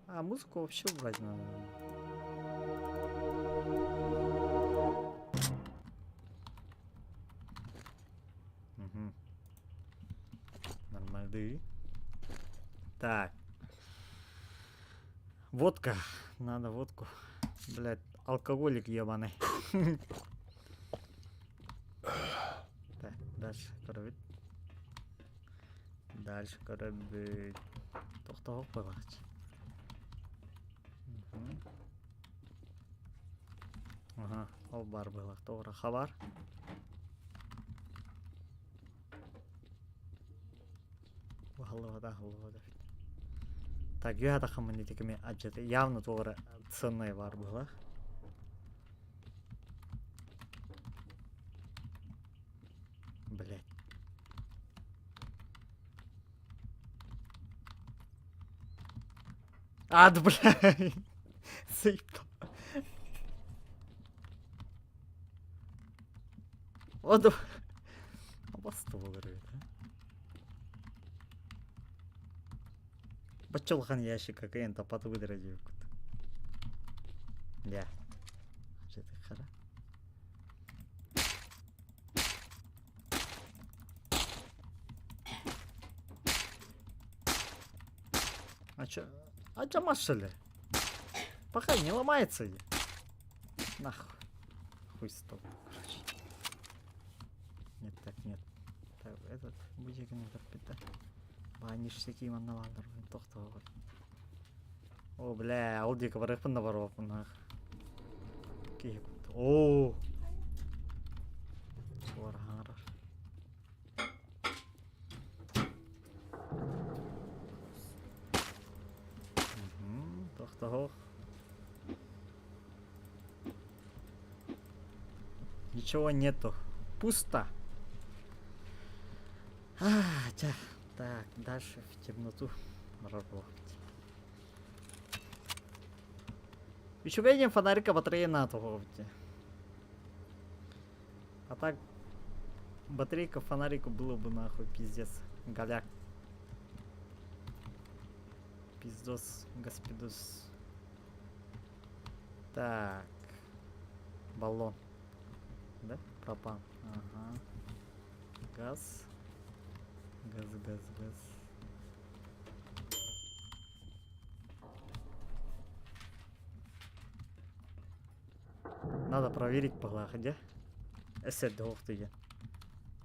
А музыку вообще убрать надо. Угу. Нормально. Так. Водка. Надо водку. Блять, алкоголик ебаный. Так, дальше коробит. Дальше коробит. Тоқтауық бағач. Ага, ол бар былық. Тоғыра хабар. Халывада. Так, я тақы мінетекіме аджеті. Явно тоғыра ценный бар былық. Блять. Ад, блядь. Заебал. Оду. Абасты болыр еді. Бачылған ящик какайын тапаты выдыры деп күт. Ля. Жеті қара. А чё? А чё машали? Пока не ломается. Нахуй. Хуй стоп. Нет, так нет. Так, этот будет не так питать. Банишь всякие манавандар. Тохто. О, бля, алдика барықпын да бар опын ақ. О. Солар аңырар. Тоқта хоқ. Ничего нету. Пусто. Так, дальше в темноту работать. Еще видим фонарика батарея на то. А так батарейка фонарика было бы нахуй пиздец. Голяк. Пиздос, господос. Так. Баллон. Да? Пропан. Ага. Газ. Газ. Надо проверить по где. Эсет доктыге.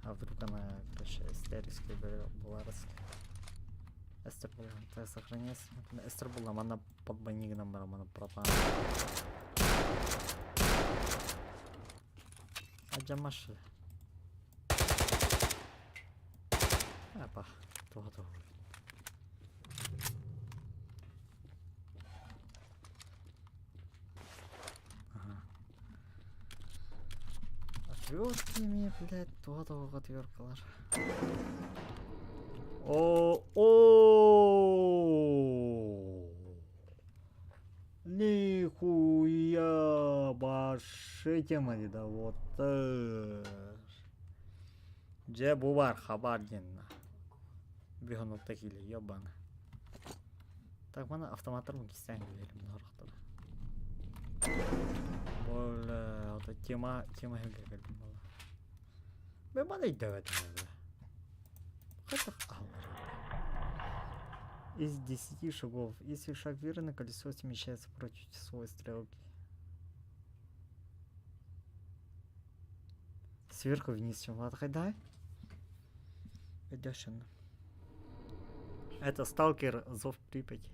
А вдруг она, короче, эстерическая была раз. Эстер была. Так, сохраняйся. Эстер была, она под банигном, она пропала. Аджамаши. Опа, то. Ага. Отвертками, блядь, то отверткалар. О. Нихуя баши тема да вот. Же бувар хабар денна. Бихонуп такили, ёбана. Так, бана автоматтармын кистен берем нарыкта. Бля, вот тема хелге келдим бала. Мен бана идебет. Хотя из 10 шагов. Если шаг верно, колесо смещается против часовой стрелки. Сверху вниз, чем Влад Хайдай. Идешь. Это сталкер Зов Припяти.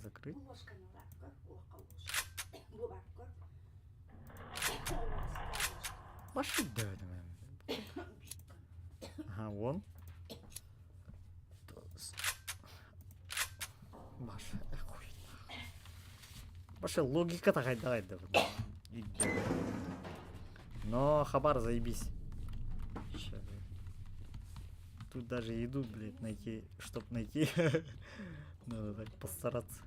Закрыть. Пошли, да, ага, вон. Маша, хуй. Маша, логика такая, давай, да. Но хабар заебись. Ща, тут даже еду, блядь, найти, чтоб найти. Надо так постараться.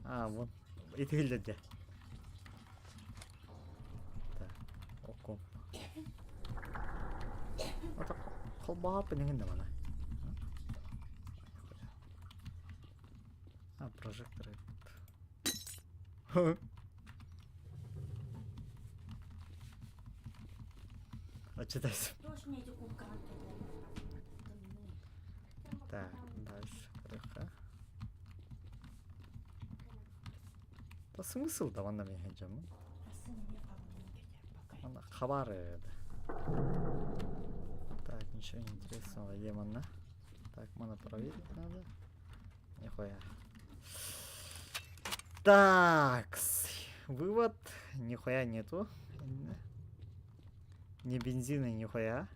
А, вон. И ты глядя. Так, око. А так, колбаға пенеген мана. А, прожектор. А читайся. Так, дальше. Да смысл да ванна мен хеджам. Она хабары. Так, ничего интересного емана. Так, мана проверить надо. Нихуя. Так, вывод. Нихуя нету. Ни бензина, нихуя.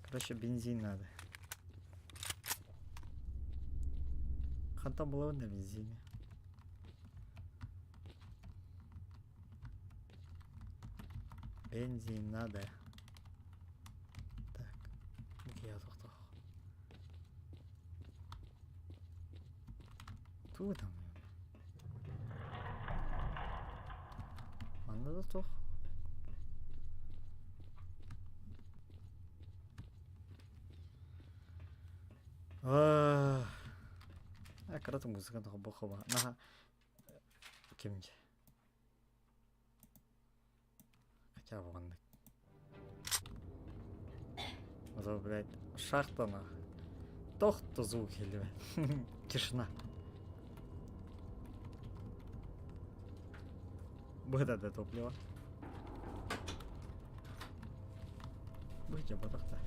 Короче, бензин надо. Ханта было на бензине. Бензин надо. Так, я тоқтау. Ту там. Анда да тоқ. Акыраты музыканы боқыба. Наха. Кемде. Хотя бы ванны. Это, блядь, шахта нахуй. Тохто звук или тишина. Быда до топлива. Будете батахта.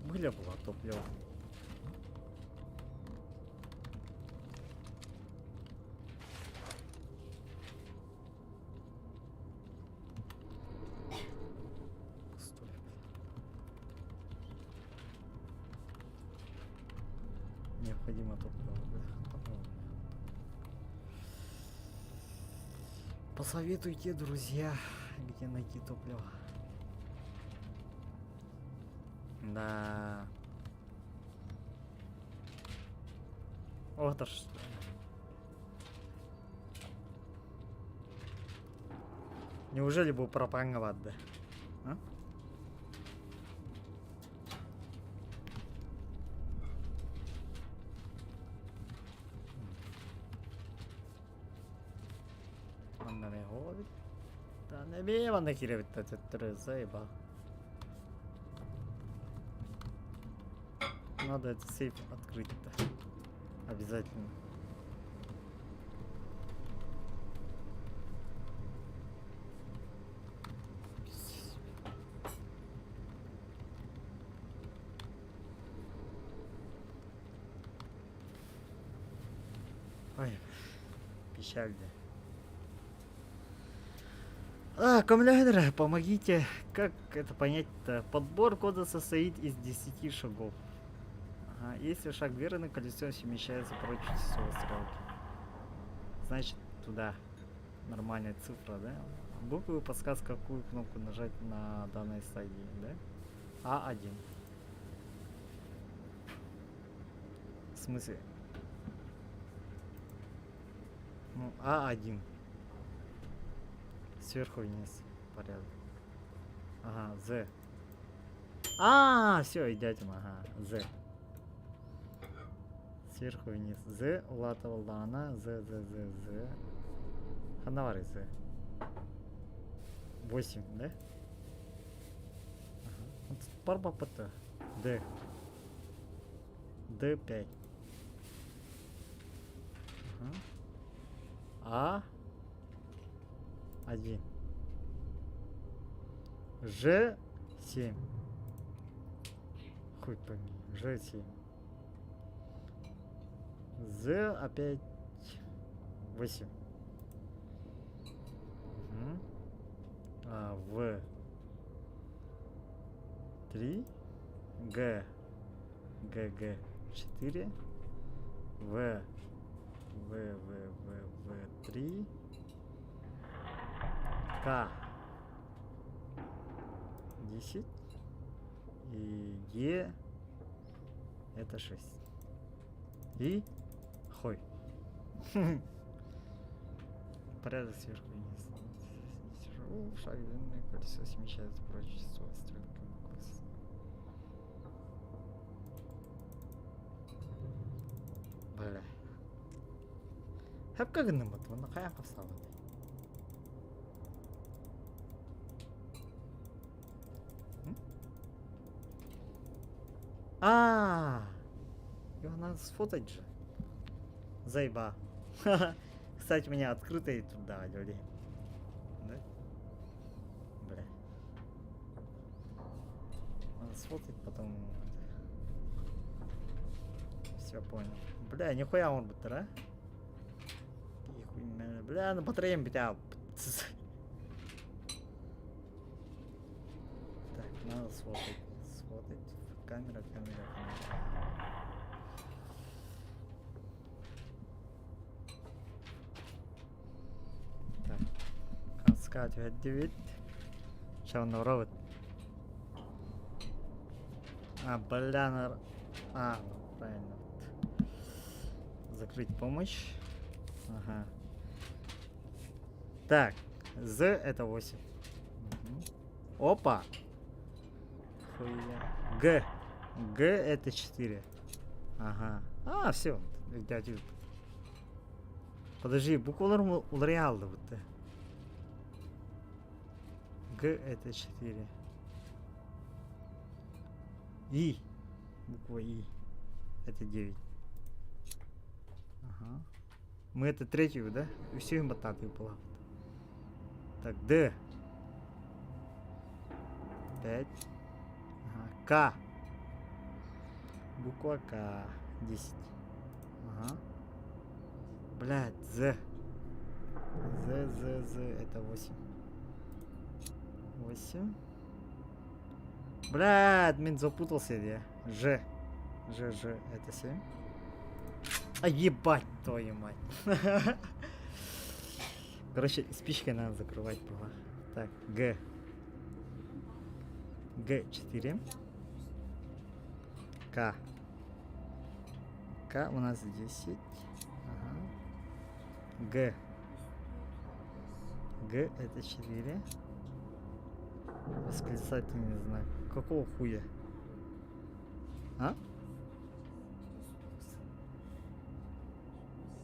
Были было топливо. Пустой. Необходимо топливо, бля. Посоветуйте, друзья, где найти топливо. Да. Вот аж что. Неужели был пропанговать, да? А? Маннаме ходит. Да не биван на киревит это заеба. Надо этот сейф открыть-то. Обязательно. Ой, печально. Комментаторы, помогите, как это понять-то? Подбор кода состоит из 10 шагов. Ага, если шаг верный, колесо смещается прочь часовой стрелки. Значит, туда. Нормальная цифра, да? Буквы подсказка, какую кнопку нажать на данной стадии, да? А1. В смысле? Ну, А1. Сверху вниз. Порядок. Ага, З. Все, идете, ага, З. Сверху вниз. З, Улата Валдана, З. Ханавари, З. 8, да? Ага. Вот парба ПТ. Д. Д5. Ага. А1. Ж7. Хуй пойми. Ж7. З опять 8. Угу. В 3. Г 4. В 3. К 10. И Г это 6. И хой. Порядок сверху вниз. Шаг длинное, колесо смещается прочь часовой стрелкой. Бля. Hep kagındım batı. Bunu kayan kapsalı. Его надо сфотать же. Заеба. Кстати, у меня открытые туда, люди. Да? Бля. Надо сфотать, потом... Все понял. Бля, нихуя он будет, да? Бля, на батареям битя. Так, надо сфотать. Сфотать. Камера. Так. Каскад ведь. Сейчас он робот. Бля, ну, правильно. Закрыть помощь. Ага. Так, З это 8. Угу. Опа! Хуя. Г это 4. Ага. Все. Дядю. Подожди, буквалар улреалды вот. Г это 4. И. Буква И. Это 9. Ага. Мы это третью, да? И все им бататы упало. Так, Д. 5. Ага. К. Буква К. 10. Ага. Блядь, З. З. Это 8. 8. Блядь, мен запутался я. Ж. Это 7. А ебать твою мать. Короче, спичкой надо закрывать было. Так, Г. Г4. К. К у нас 10. Ага. Г. Г это 4. Восклицательный знак. Какого хуя? А?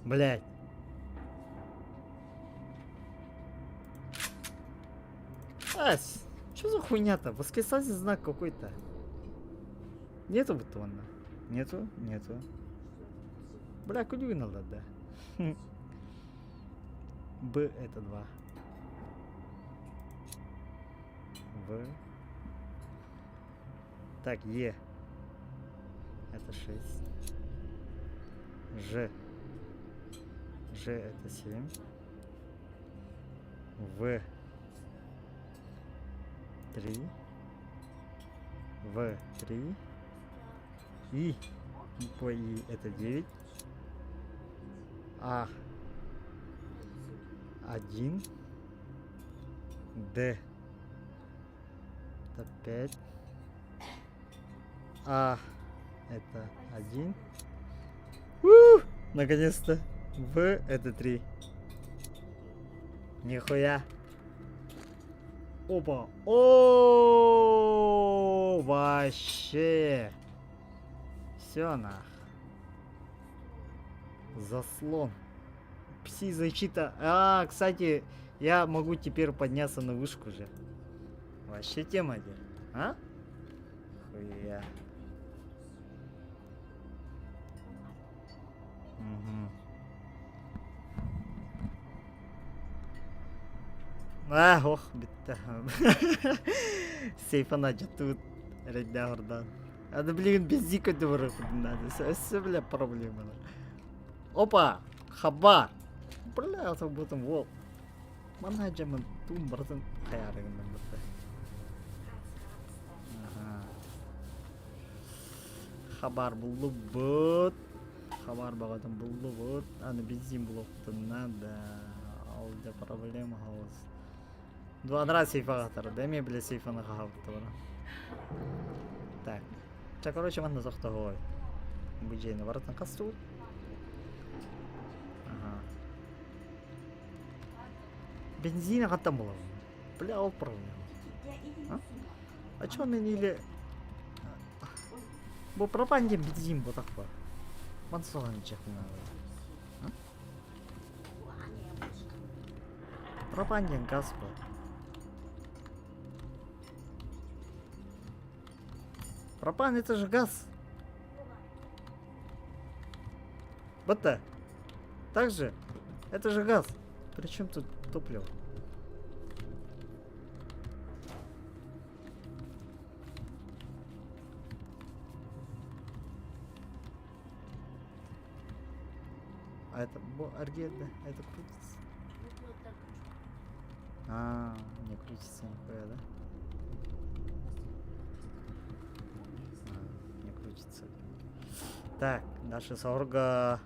Блять. Ась, что за хуйня-то? Восклицательный знак какой-то. Нету бутона. Нету. Бля, куда надо, да? Б это 2. В. Так, Е. Это 6. Ж. Ж это 7. В. 3. В. 3. И. Буква И это 9. А. 1. Д. Это 5. А. Это 1. Наконец-то. В. Это 3. Нихуя. Опа. О, вообще. Все нах. Заслон. Пси-защита. А, кстати, я могу теперь подняться на вышку же. Вообще тема где. А? Хуя. Угу. А, ох, битта. Сейфана тут. Редда ордан. А да блин, без дика дурак надо. Все, бля, проблема. Опа! Хабар! Бля, это бутон вол. Менеджмент тум братан хаярыгындан бутта. Ага. Хабар булду бут. Хабар багатан булду бут. Аны бензин блоктан надо. Алда проблема хаос. Два раз сейфа гатар. Деме, бля, сейфа на хавтора. Так. Ча, короче, манда захтагой. Буджейна варатан касту. Ага. Бензина каттан була. Бля, ол проблема. А чё мен или... Бу пропанден бензин бу таква. Мансоған чехна. Пропанден газ бу. Пропан это же газ. Вот-то. Так же. Это же газ. Причем тут топливо? А это аргеда, это крутится. А, не крутится нихуя, да? Не крутится. Так, наша сорга.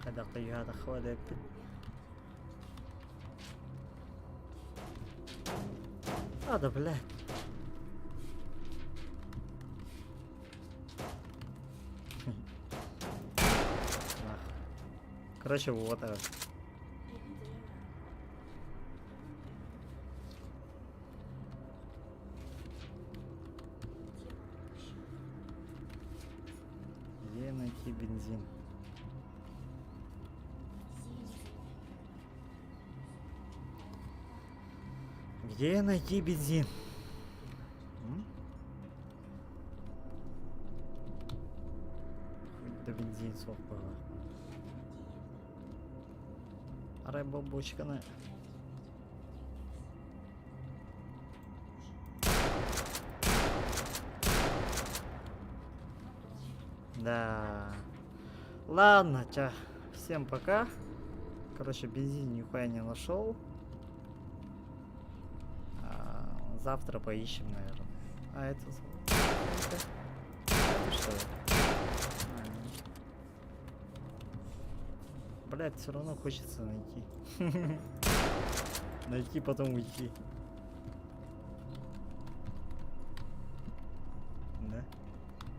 Когда приехала ходит. А, да блядь. Короче, вот это. Где найти бензин? Где найти бензин? лицо было. Рыба бочкана. Да. Ладно, всем пока. Короче, бензин нихуя не нашел. Завтра поищем, наверное. А это... Это что? Блять, все равно хочется найти. Найти, потом уйти. Да?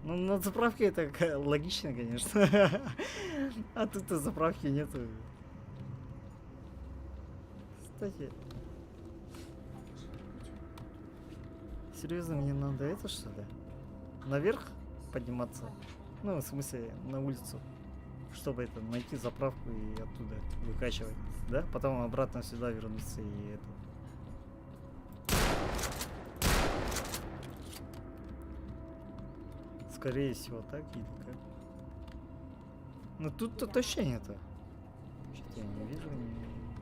Ну, на заправке это логично, конечно. А тут заправки нету. Кстати. Серьезно, мне надо это что ли? Наверх подниматься? Ну, в смысле, на улицу. Чтобы это, найти заправку и оттуда выкачивать. Да? Потом обратно сюда вернуться и это. Скорее всего, так или как? Ну тут-то точно нету. Что-то я не вижу.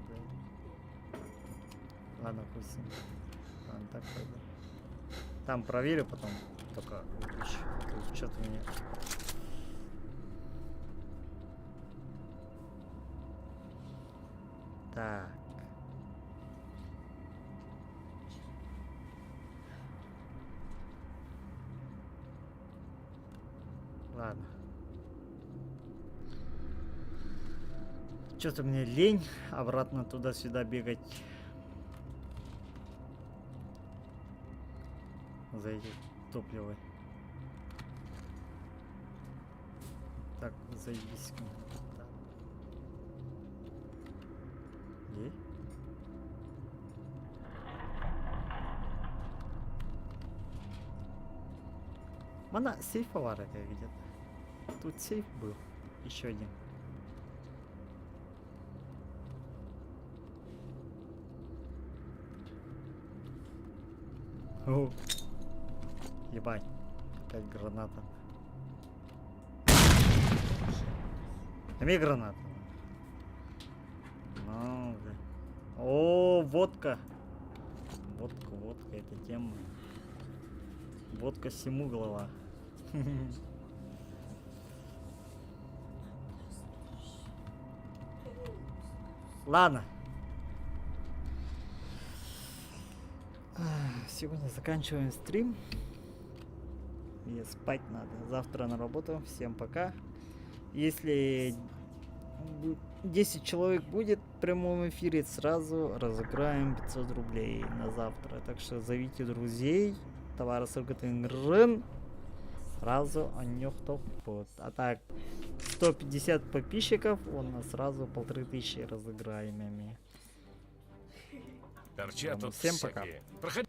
Да. Ладно, хуй с ним. Ладно, так пойду. Там проверю потом. Только выключу. Что-то мне... Так. Ладно. Что-то мне лень обратно туда-сюда бегать. За эти топливо. Так, заебись. Где? Мана сейф авария видят. Тут сейф был. Еще один. О, ебать. Опять граната. Имей гранату. Ну, да. О, водка. Водка, это тема. Водка всему голова. Ладно. Сегодня заканчиваем стрим. Мне спать надо. Завтра на работу. Всем пока. Если 10 человек будет в прямом эфире, сразу разыграем 500 рублей на завтра. Так что зовите друзей. Товары Рын. Сразу о нёхтов вот. А так 150 подписчиков, он нас сразу 1500 разыграемыми. Торчат тут всем пока. всякие. Проходи.